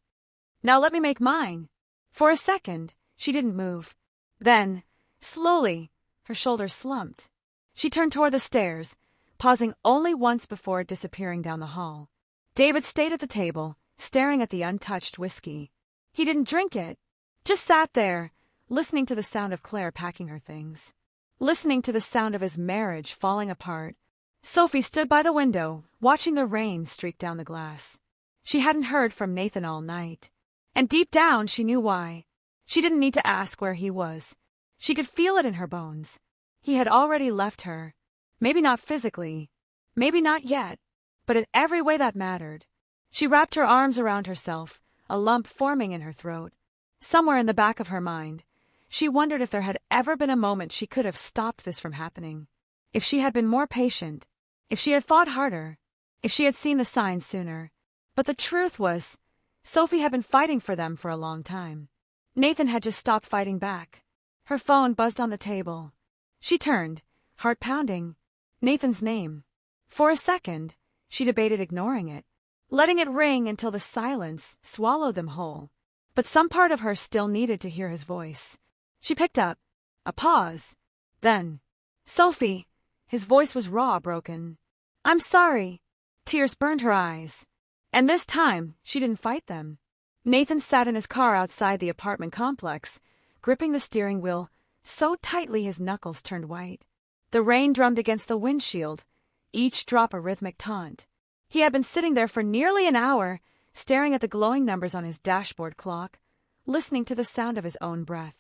Now let me make mine. For a second, she didn't move. Then, slowly, her shoulders slumped. She turned toward the stairs, pausing only once before disappearing down the hall. David stayed at the table, staring at the untouched whiskey. He didn't drink it, just sat there, listening to the sound of Claire packing her things, listening to the sound of his marriage falling apart. Sophie stood by the window, watching the rain streak down the glass. She hadn't heard from Nathan all night, and deep down she knew why. She didn't need to ask where he was. She could feel it in her bones. He had already left her. Maybe not physically, maybe not yet, but in every way that mattered. She wrapped her arms around herself, a lump forming in her throat. Somewhere in the back of her mind, she wondered if there had ever been a moment she could have stopped this from happening. If she had been more patient, if she had fought harder, if she had seen the signs sooner. But the truth was, Sophie had been fighting for them for a long time. Nathan had just stopped fighting back. Her phone buzzed on the table. She turned, heart pounding. Nathan's name. For a second, she debated ignoring it, letting it ring until the silence swallowed them whole. But some part of her still needed to hear his voice. She picked up. A pause. Then, Sophie. His voice was raw, broken. I'm sorry. Tears burned her eyes. And this time, she didn't fight them. Nathan sat in his car outside the apartment complex, gripping the steering wheel so tightly his knuckles turned white. The rain drummed against the windshield, each drop a rhythmic taunt. He had been sitting there for nearly an hour, staring at the glowing numbers on his dashboard clock, listening to the sound of his own breath.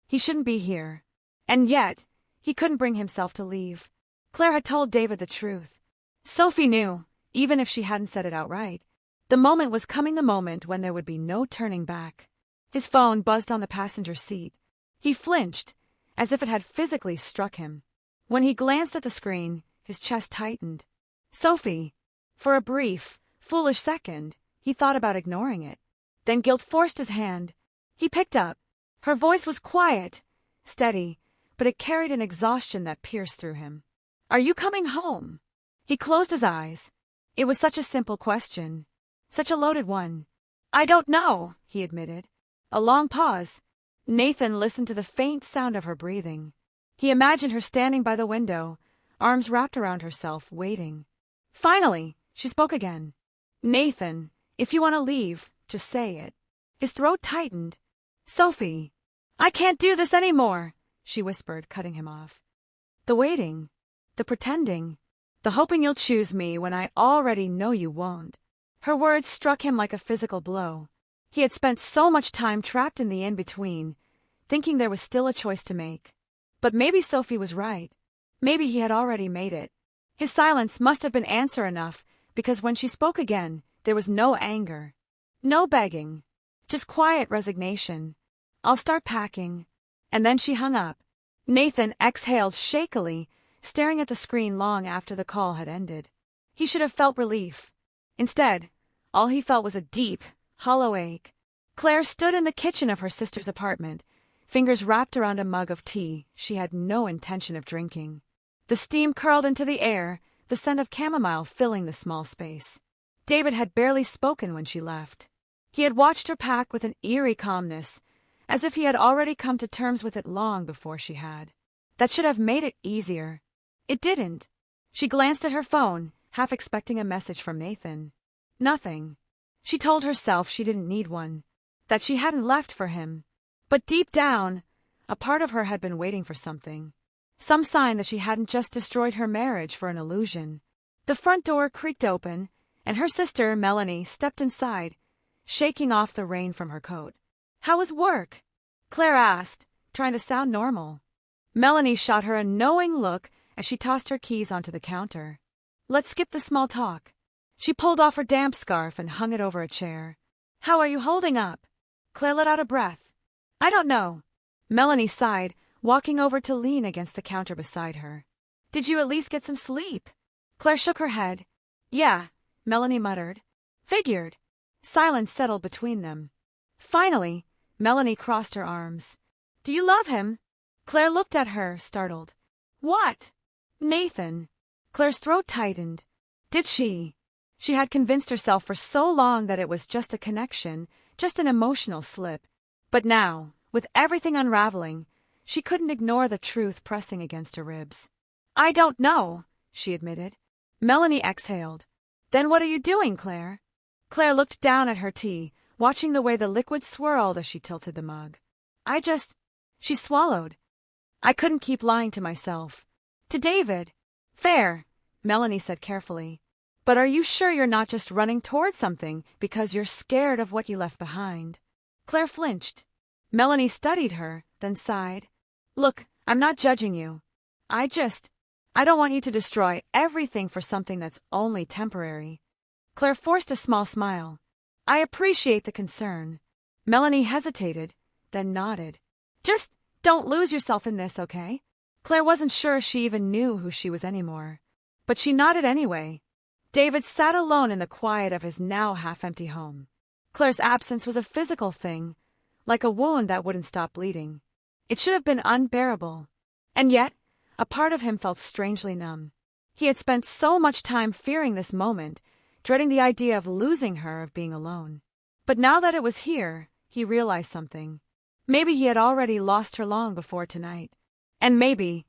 He shouldn't be here. And yet, he couldn't bring himself to leave. Claire had told David the truth. Sophie knew, even if she hadn't said it outright. The moment was coming, the moment when there would be no turning back. His phone buzzed on the passenger seat. He flinched, as if it had physically struck him. When he glanced at the screen, his chest tightened. Sophie. For a brief, foolish second, he thought about ignoring it. Then guilt forced his hand. He picked up. Her voice was quiet, steady, but it carried an exhaustion that pierced through him. Are you coming home? He closed his eyes. It was such a simple question, such a loaded one. I don't know, he admitted. A long pause. Nathan listened to the faint sound of her breathing. He imagined her standing by the window, arms wrapped around herself, waiting. Finally, she spoke again. Nathan, if you want to leave, just say it. His throat tightened. Sophie. I can't do this anymore, she whispered, cutting him off. The waiting, the pretending, the hoping you'll choose me when I already know you won't. Her words struck him like a physical blow. He had spent so much time trapped in the in-between, thinking there was still a choice to make. But maybe Sophie was right. Maybe he had already made it. His silence must have been answer enough, because when she spoke again, there was no anger, no begging, just quiet resignation. I'll start packing. And then she hung up. Nathan exhaled shakily, staring at the screen long after the call had ended. He should have felt relief. Instead, all he felt was a deep, hollow ache. Claire stood in the kitchen of her sister's apartment, fingers wrapped around a mug of tea she had no intention of drinking. The steam curled into the air, the scent of chamomile filling the small space. David had barely spoken when she left. He had watched her pack with an eerie calmness, as if he had already come to terms with it long before she had. That should have made it easier. It didn't. She glanced at her phone, half expecting a message from Nathan. Nothing. She told herself she didn't need one, that she hadn't left for him. But deep down, a part of her had been waiting for something. Some sign that she hadn't just destroyed her marriage for an illusion. The front door creaked open, and her sister, Melanie, stepped inside, shaking off the rain from her coat. "How was work?" Claire asked, trying to sound normal. Melanie shot her a knowing look as she tossed her keys onto the counter. "Let's skip the small talk." She pulled off her damp scarf and hung it over a chair. "How are you holding up?" Claire let out a breath. "I don't know." Melanie sighed, walking over to lean against the counter beside her. "Did you at least get some sleep?" Claire shook her head. "Yeah," Melanie muttered. "Figured." Silence settled between them. Finally, Melanie crossed her arms. "Do you love him?" Claire looked at her, startled. "What?" "Nathan." Claire's throat tightened. Did she? She had convinced herself for so long that it was just a connection, just an emotional slip. But now, with everything unraveling, she couldn't ignore the truth pressing against her ribs. "I don't know," she admitted. Melanie exhaled. "Then what are you doing, Claire?" Claire looked down at her tea, watching the way the liquid swirled as she tilted the mug. She swallowed. "I couldn't keep lying to myself." "To David." "Fair," Melanie said carefully. "But are you sure you're not just running toward something because you're scared of what you left behind?" Claire flinched. Melanie studied her, then sighed. "Look, I'm not judging you. I don't want you to destroy everything for something that's only temporary." Claire forced a small smile. "I appreciate the concern." Melanie hesitated, then nodded. "Just don't lose yourself in this, okay?" Claire wasn't sure she even knew who she was anymore. But she nodded anyway. David sat alone in the quiet of his now half-empty home. Claire's absence was a physical thing, like a wound that wouldn't stop bleeding. It should have been unbearable. And yet, a part of him felt strangely numb. He had spent so much time fearing this moment, dreading the idea of losing her, of being alone. But now that it was here, he realized something. Maybe he had already lost her long before tonight. And maybe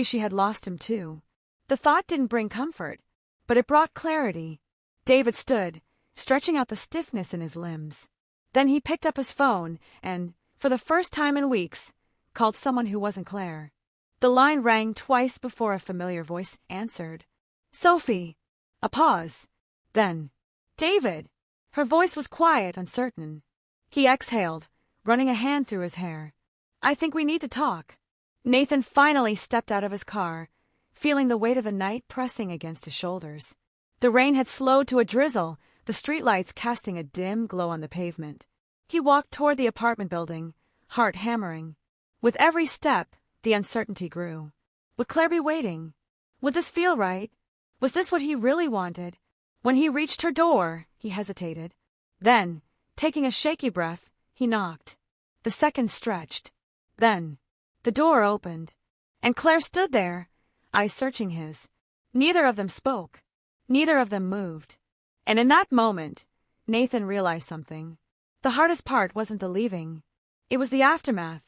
she had lost him too. The thought didn't bring comfort, but it brought clarity. David stood, stretching out the stiffness in his limbs. Then he picked up his phone and, for the first time in weeks, called someone who wasn't Claire. The line rang twice before a familiar voice answered. "Sophie." A pause. Then, "David." Her voice was quiet, uncertain. He exhaled, running a hand through his hair. "I think we need to talk." Nathan finally stepped out of his car, feeling the weight of the night pressing against his shoulders. The rain had slowed to a drizzle, the streetlights casting a dim glow on the pavement. He walked toward the apartment building, heart hammering. With every step, the uncertainty grew. Would Claire be waiting? Would this feel right? Was this what he really wanted? When he reached her door, he hesitated. Then, taking a shaky breath, he knocked. The seconds stretched. Then, the door opened, and Claire stood there, eyes searching his. Neither of them spoke. Neither of them moved. And in that moment, Nathan realized something. The hardest part wasn't the leaving. It was the aftermath.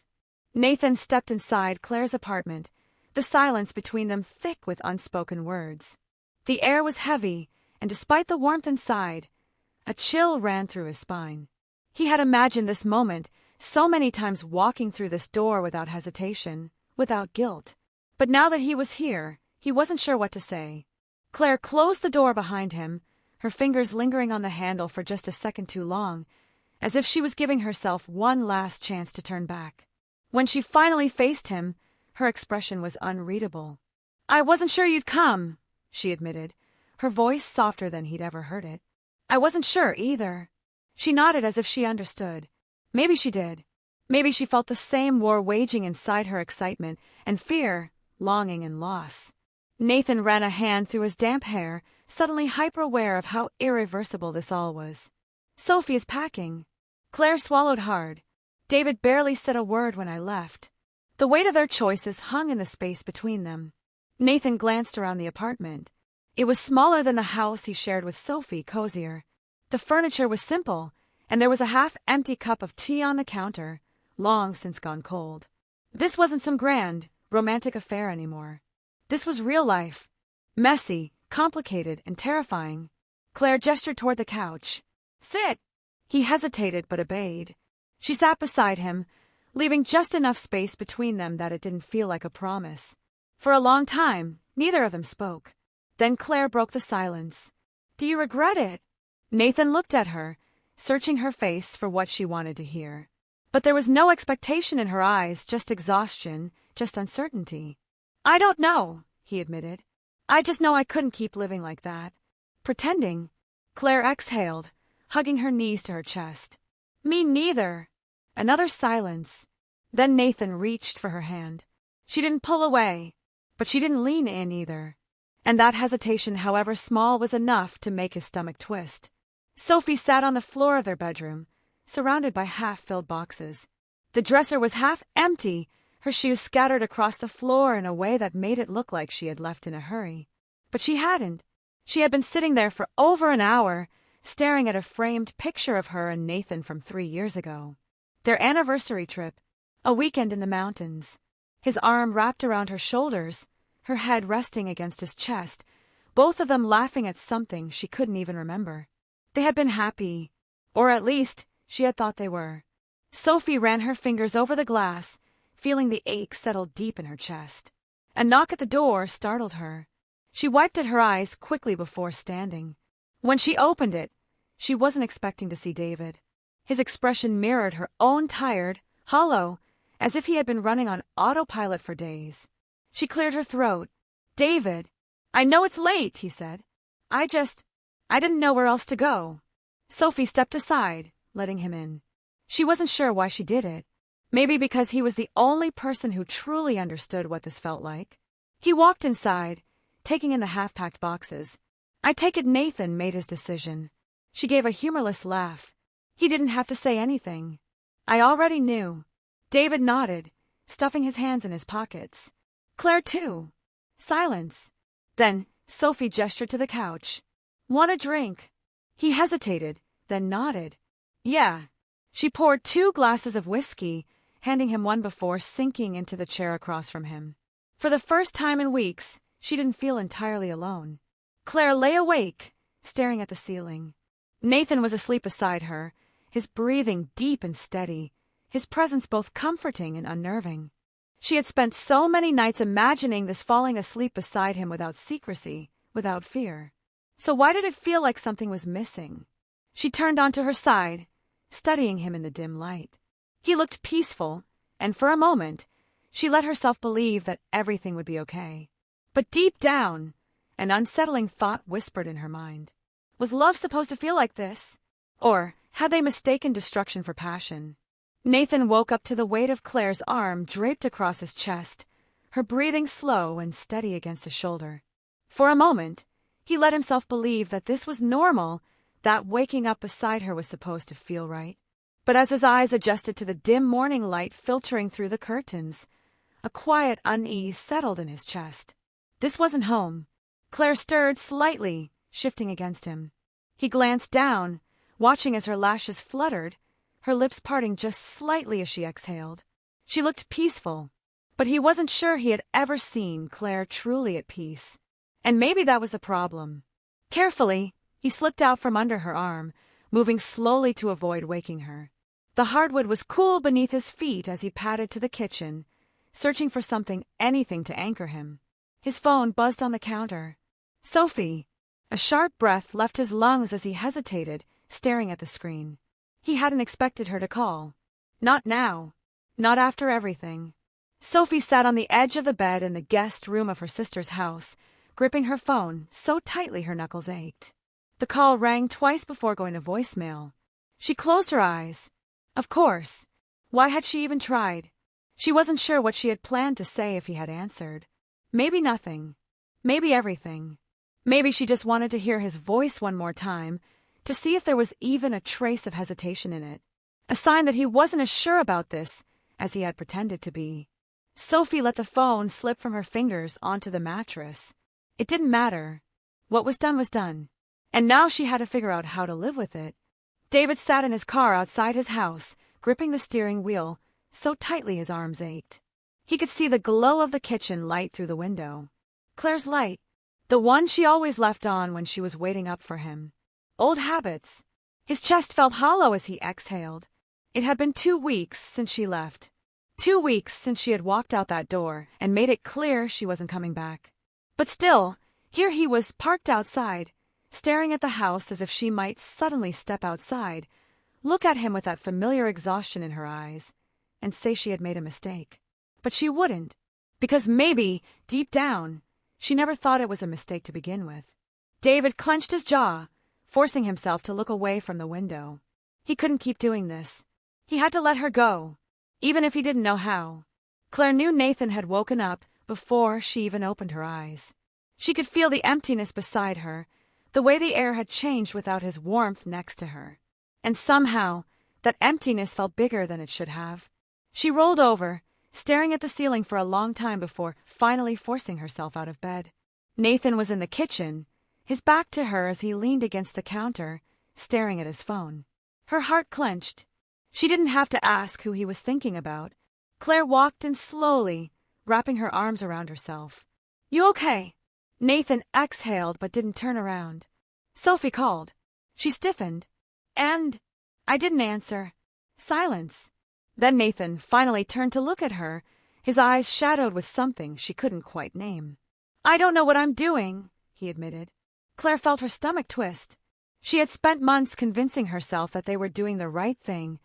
Nathan stepped inside Claire's apartment, the silence between them thick with unspoken words. The air was heavy, and despite the warmth inside, a chill ran through his spine. He had imagined this moment so many times, walking through this door without hesitation, without guilt. But now that he was here, he wasn't sure what to say. Claire closed the door behind him, her fingers lingering on the handle for just a second too long, as if she was giving herself one last chance to turn back. When she finally faced him, her expression was unreadable. "I wasn't sure you'd come," she admitted, her voice softer than he'd ever heard it. "I wasn't sure either." She nodded as if she understood. Maybe she did. Maybe she felt the same war waging inside her, excitement and fear, longing and loss. Nathan ran a hand through his damp hair, suddenly hyper-aware of how irreversible this all was. "Sophie is packing." Claire swallowed hard. "David barely said a word when I left." The weight of their choices hung in the space between them. Nathan glanced around the apartment. It was smaller than the house he shared with Sophie, cozier. The furniture was simple, and there was a half-empty cup of tea on the counter, long since gone cold. This wasn't some grand, romantic affair anymore. This was real life. Messy, complicated, and terrifying. Claire gestured toward the couch. "Sit!" He hesitated but obeyed. She sat beside him, leaving just enough space between them that it didn't feel like a promise. For a long time, neither of them spoke. Then Claire broke the silence. "Do you regret it?" Nathan looked at her, searching her face for what she wanted to hear. But there was no expectation in her eyes, just exhaustion, just uncertainty. "I don't know," he admitted. "I just know I couldn't keep living like that. Pretending." Claire exhaled, hugging her knees to her chest. "Me neither." Another silence. Then Nathan reached for her hand. She didn't pull away, but she didn't lean in either. And that hesitation, however small, was enough to make his stomach twist. Sophie sat on the floor of their bedroom, surrounded by half-filled boxes. The dresser was half empty, her shoes scattered across the floor in a way that made it look like she had left in a hurry. But she hadn't. She had been sitting there for over an hour, staring at a framed picture of her and Nathan from 3 years ago. Their anniversary trip, a weekend in the mountains. His arm wrapped around her shoulders, her head resting against his chest, both of them laughing at something she couldn't even remember. They had been happy, or at least she had thought they were. Sophie ran her fingers over the glass, feeling the ache settle deep in her chest. A knock at the door startled her. She wiped at her eyes quickly before standing. When she opened it, she wasn't expecting to see David. His expression mirrored her own, tired, hollow, as if he had been running on autopilot for days. She cleared her throat. "David, I know it's late," he said. I didn't know where else to go." Sophie stepped aside, letting him in. She wasn't sure why she did it. Maybe because he was the only person who truly understood what this felt like. He walked inside, taking in the half-packed boxes. "I take it Nathan made his decision." She gave a humorless laugh. "He didn't have to say anything. I already knew." David nodded, stuffing his hands in his pockets. Claire too. Silence. Then Sophie gestured to the couch. "Want a drink?" He hesitated, then nodded. "Yeah." She poured 2 glasses of whiskey, handing him one before sinking into the chair across from him. For the first time in weeks, she didn't feel entirely alone. Claire lay awake, staring at the ceiling. Nathan was asleep beside her, his breathing deep and steady, his presence both comforting and unnerving. She had spent so many nights imagining this falling asleep beside him without secrecy, without fear. So why did it feel like something was missing? She turned onto her side, studying him in the dim light. He looked peaceful, and for a moment, she let herself believe that everything would be okay. But deep down, an unsettling thought whispered in her mind. Was love supposed to feel like this? Or had they mistaken destruction for passion? Nathan woke up to the weight of Claire's arm draped across his chest, her breathing slow and steady against his shoulder. For a moment, he let himself believe that this was normal, that waking up beside her was supposed to feel right. But as his eyes adjusted to the dim morning light filtering through the curtains, a quiet unease settled in his chest. This wasn't home. Claire stirred slightly, shifting against him. He glanced down, watching as her lashes fluttered, her lips parting just slightly as she exhaled. She looked peaceful, but he wasn't sure he had ever seen Claire truly at peace. And maybe that was the problem. Carefully, he slipped out from under her arm, moving slowly to avoid waking her. The hardwood was cool beneath his feet as he padded to the kitchen, searching for something, anything to anchor him. His phone buzzed on the counter. "Sophie." A sharp breath left his lungs as he hesitated, staring at the screen. He hadn't expected her to call. Not now. Not after everything. Sophie sat on the edge of the bed in the guest room of her sister's house, gripping her phone so tightly her knuckles ached. The call rang twice before going to voicemail. She closed her eyes. Of course. Why had she even tried? She wasn't sure what she had planned to say if he had answered. Maybe nothing. Maybe everything. Maybe she just wanted to hear his voice one more time, to see if there was even a trace of hesitation in it. A sign that he wasn't as sure about this as he had pretended to be. Sophie let the phone slip from her fingers onto the mattress. It didn't matter. What was done was done. And now she had to figure out how to live with it. David sat in his car outside his house, gripping the steering wheel so tightly his arms ached. He could see the glow of the kitchen light through the window. Claire's light, the one she always left on when she was waiting up for him. Old habits. His chest felt hollow as he exhaled. It had been 2 weeks since she left. 2 weeks since she had walked out that door and made it clear she wasn't coming back. But still, here he was parked outside, staring at the house as if she might suddenly step outside, look at him with that familiar exhaustion in her eyes, and say she had made a mistake. But she wouldn't, because maybe, deep down, she never thought it was a mistake to begin with. David clenched his jaw, forcing himself to look away from the window. He couldn't keep doing this. He had to let her go, even if he didn't know how. Claire knew Nathan had woken up before she even opened her eyes. She could feel the emptiness beside her, the way the air had changed without his warmth next to her. And somehow, that emptiness felt bigger than it should have. She rolled over, staring at the ceiling for a long time before finally forcing herself out of bed. Nathan was in the kitchen, his back to her as he leaned against the counter, staring at his phone. Her heart clenched. She didn't have to ask who he was thinking about. Claire walked in slowly, wrapping her arms around herself. "You okay?" Nathan exhaled but didn't turn around. Sophie called. She stiffened. And I didn't answer. Silence. Then Nathan finally turned to look at her, his eyes shadowed with something she couldn't quite name. "I don't know what I'm doing," he admitted. Claire felt her stomach twist. She had spent months convincing herself that they were doing the right thing,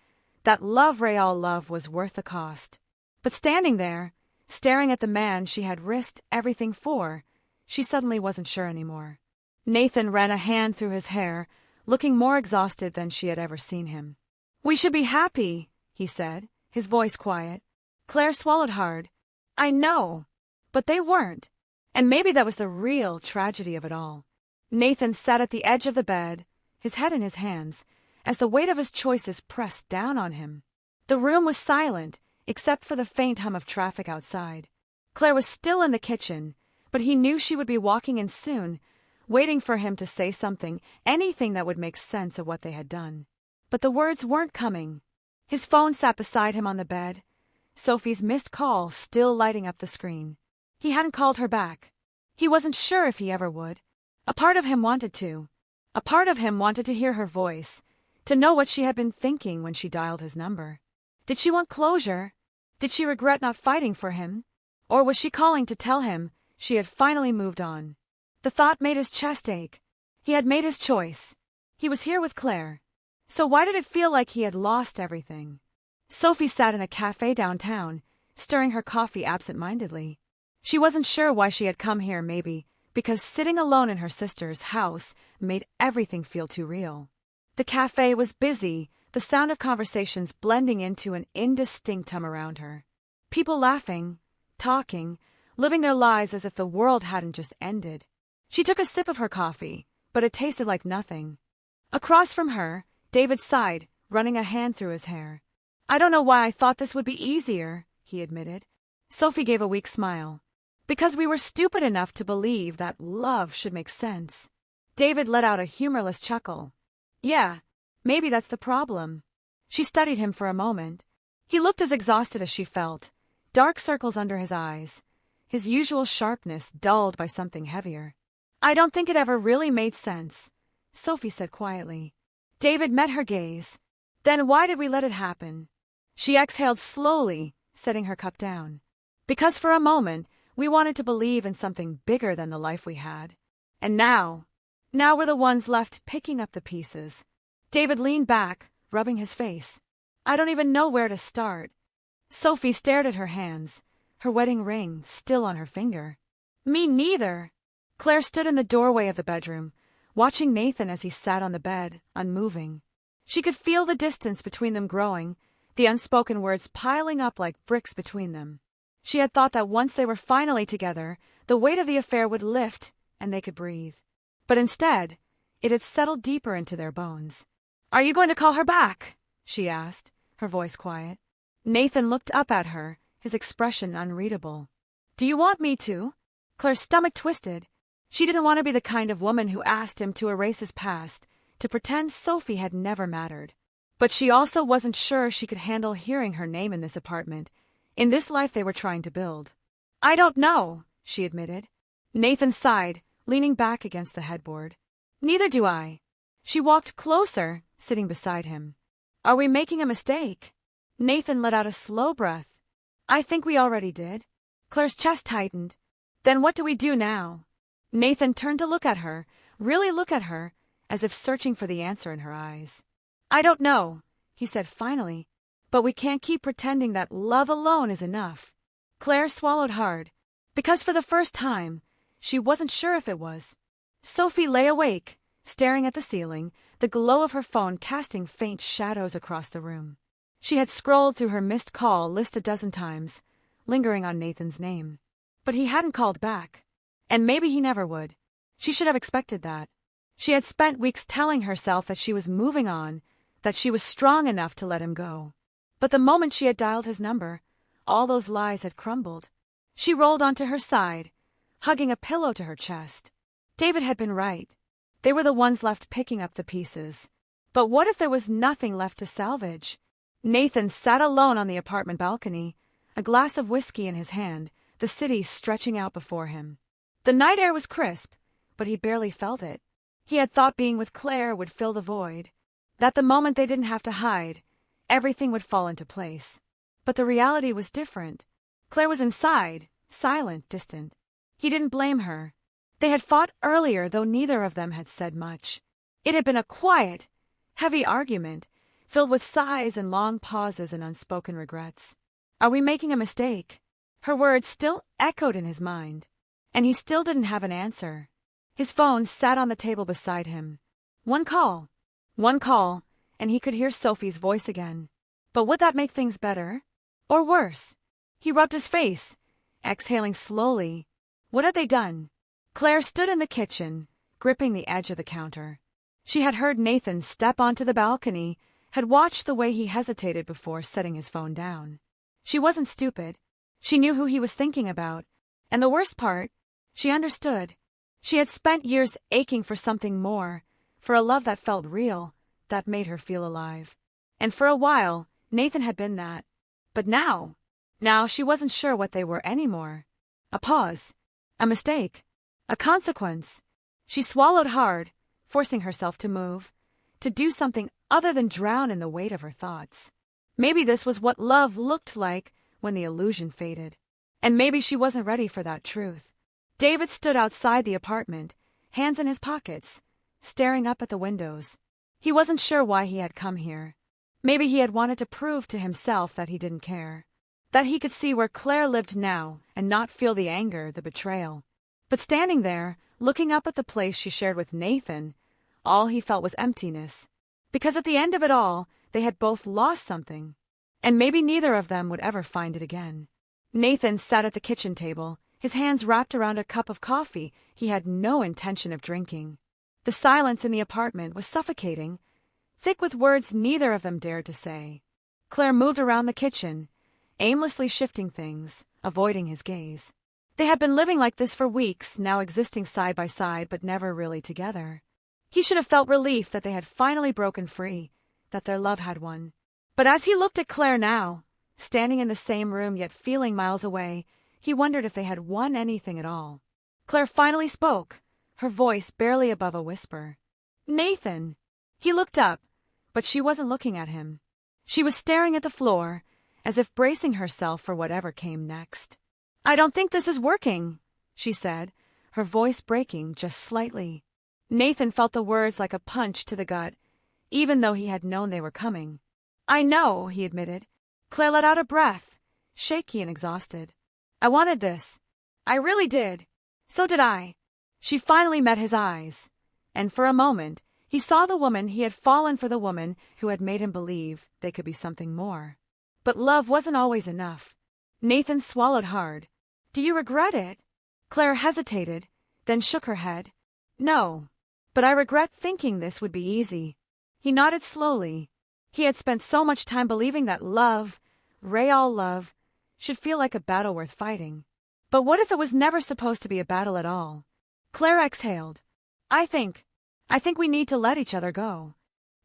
that love Rayal love was worth the cost. But standing there, staring at the man she had risked everything for, she suddenly wasn't sure anymore. Nathan ran a hand through his hair, looking more exhausted than she had ever seen him. "We should be happy," he said, his voice quiet. Claire swallowed hard. "I know, but they weren't. And maybe that was the real tragedy of it all." Nathan sat at the edge of the bed, his head in his hands, as the weight of his choices pressed down on him. The room was silent, except for the faint hum of traffic outside. Claire was still in the kitchen, but he knew she would be walking in soon, waiting for him to say something, anything that would make sense of what they had done. But the words weren't coming. His phone sat beside him on the bed, Sophie's missed call still lighting up the screen. He hadn't called her back. He wasn't sure if he ever would. A part of him wanted to. A part of him wanted to hear her voice, to know what she had been thinking when she dialed his number. Did she want closure? Did she regret not fighting for him? Or was she calling to tell him she had finally moved on? The thought made his chest ache. He had made his choice. He was here with Claire. So why did it feel like he had lost everything? Sophie sat in a cafe downtown, stirring her coffee absent-mindedly. She wasn't sure why she had come here, maybe because sitting alone in her sister's house made everything feel too real. The cafe was busy, the sound of conversations blending into an indistinct hum around her. People laughing, talking, living their lives as if the world hadn't just ended. She took a sip of her coffee, but it tasted like nothing. Across from her, David sighed, running a hand through his hair. "I don't know why I thought this would be easier," he admitted. Sophie gave a weak smile. "Because we were stupid enough to believe that love should make sense." David let out a humorless chuckle. "Yeah, maybe that's the problem." She studied him for a moment. He looked as exhausted as she felt, dark circles under his eyes, his usual sharpness dulled by something heavier. "I don't think it ever really made sense," Sophie said quietly. David met her gaze. "Then why did we let it happen?" She exhaled slowly, setting her cup down. "Because for a moment, we wanted to believe in something bigger than the life we had. And now we're the ones left picking up the pieces." David leaned back, rubbing his face. "I don't even know where to start." Sophie stared at her hands, her wedding ring still on her finger. "Me neither." Claire stood in the doorway of the bedroom, watching Nathan as he sat on the bed, unmoving. She could feel the distance between them growing, the unspoken words piling up like bricks between them. She had thought that once they were finally together, the weight of the affair would lift and they could breathe. But instead, it had settled deeper into their bones. "Are you going to call her back?" she asked, her voice quiet. Nathan looked up at her, his expression unreadable. "Do you want me to?" Claire's stomach twisted. She didn't want to be the kind of woman who asked him to erase his past, to pretend Sophie had never mattered. But she also wasn't sure she could handle hearing her name in this apartment, in this life they were trying to build. "I don't know," she admitted. Nathan sighed, leaning back against the headboard. "Neither do I." She walked closer, sitting beside him. "Are we making a mistake?" Nathan let out a slow breath. "I think we already did." Claire's chest tightened. "Then what do we do now?" Nathan turned to look at her, really look at her, as if searching for the answer in her eyes. "I don't know," he said finally, "but we can't keep pretending that love alone is enough." Claire swallowed hard, because for the first time, she wasn't sure if it was. Sophie lay awake, staring at the ceiling, the glow of her phone casting faint shadows across the room. She had scrolled through her missed call list a dozen times, lingering on Nathan's name. But he hadn't called back. And maybe he never would. She should have expected that. She had spent weeks telling herself that she was moving on, that she was strong enough to let him go. But the moment she had dialed his number, all those lies had crumbled. She rolled onto her side, hugging a pillow to her chest. David had been right. They were the ones left picking up the pieces. But what if there was nothing left to salvage? Nathan sat alone on the apartment balcony, a glass of whiskey in his hand, the city stretching out before him. The night air was crisp, but he barely felt it. He had thought being with Claire would fill the void, that the moment they didn't have to hide, everything would fall into place. But the reality was different. Claire was inside, silent, distant. He didn't blame her. They had fought earlier, though neither of them had said much. It had been a quiet, heavy argument, filled with sighs and long pauses and unspoken regrets. "Are we making a mistake?" Her words still echoed in his mind. And he still didn't have an answer. His phone sat on the table beside him. One call, and he could hear Sophie's voice again. But would that make things better? Or worse? He rubbed his face, exhaling slowly. What had they done? Claire stood in the kitchen, gripping the edge of the counter. She had heard Nathan step onto the balcony, had watched the way he hesitated before setting his phone down. She wasn't stupid. She knew who he was thinking about. And the worst part, she understood. She had spent years aching for something more, for a love that felt real, that made her feel alive. And for a while, Nathan had been that. But now she wasn't sure what they were anymore. A pause, a mistake, a consequence. She swallowed hard, forcing herself to move, to do something other than drown in the weight of her thoughts. Maybe this was what love looked like when the illusion faded. And maybe she wasn't ready for that truth. David stood outside the apartment, hands in his pockets, staring up at the windows. He wasn't sure why he had come here. Maybe he had wanted to prove to himself that he didn't care, that he could see where Claire lived now and not feel the anger, the betrayal. But standing there, looking up at the place she shared with Nathan, all he felt was emptiness. Because at the end of it all, they had both lost something, and maybe neither of them would ever find it again. Nathan sat at the kitchen table, his hands wrapped around a cup of coffee he had no intention of drinking. The silence in the apartment was suffocating, thick with words neither of them dared to say. Claire moved around the kitchen, aimlessly shifting things, avoiding his gaze. They had been living like this for weeks, now existing side by side but never really together. He should have felt relief that they had finally broken free, that their love had won. But as he looked at Claire now, standing in the same room yet feeling miles away, he wondered if they had won anything at all. Claire finally spoke, her voice barely above a whisper. "Nathan!" He looked up, but she wasn't looking at him. She was staring at the floor, as if bracing herself for whatever came next. "I don't think this is working," she said, her voice breaking just slightly. Nathan felt the words like a punch to the gut, even though he had known they were coming. "I know," he admitted. Claire let out a breath, shaky and exhausted. "I wanted this. I really did. So did I." She finally met his eyes, and for a moment, he saw the woman he had fallen for, the woman who had made him believe they could be something more. But love wasn't always enough. Nathan swallowed hard. "Do you regret it?" Claire hesitated, then shook her head. "No, but I regret thinking this would be easy." He nodded slowly. He had spent so much time believing that love, real love, should feel like a battle worth fighting. But what if it was never supposed to be a battle at all? Claire exhaled. I think we need to let each other go.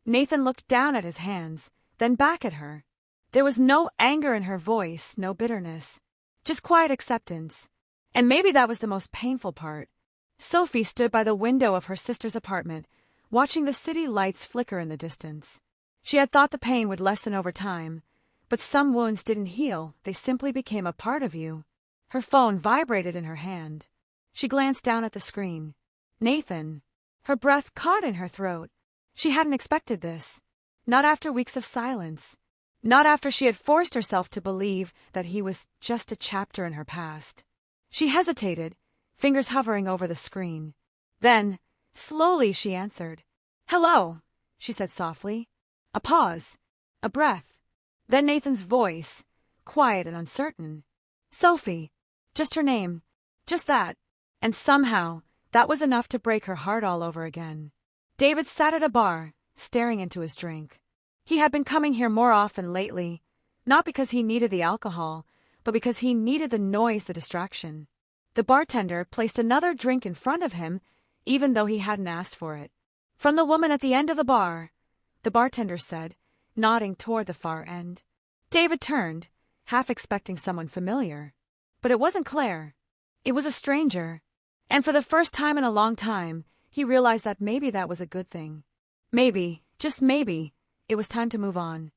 Nathan looked down at his hands, then back at her. There was no anger in her voice, no bitterness, just quiet acceptance. And maybe that was the most painful part. Sophie stood by the window of her sister's apartment, watching the city lights flicker in the distance. She had thought the pain would lessen over time, but some wounds didn't heal, they simply became a part of you. Her phone vibrated in her hand. She glanced down at the screen. Nathan. Her breath caught in her throat. She hadn't expected this. Not after weeks of silence. Not after she had forced herself to believe that he was just a chapter in her past. She hesitated, fingers hovering over the screen. Then, slowly she answered. Hello, she said softly. A pause. A breath. Then Nathan's voice, quiet and uncertain. Sophie. Just her name. Just that. And somehow, that was enough to break her heart all over again. David sat at a bar, staring into his drink. He had been coming here more often lately, not because he needed the alcohol, but because he needed the noise, the distraction. The bartender placed another drink in front of him, even though he hadn't asked for it. From the woman at the end of the bar, the bartender said, nodding toward the far end. David turned, half expecting someone familiar. But it wasn't Claire. It was a stranger. And for the first time in a long time, he realized that maybe that was a good thing. Maybe, just maybe, it was time to move on.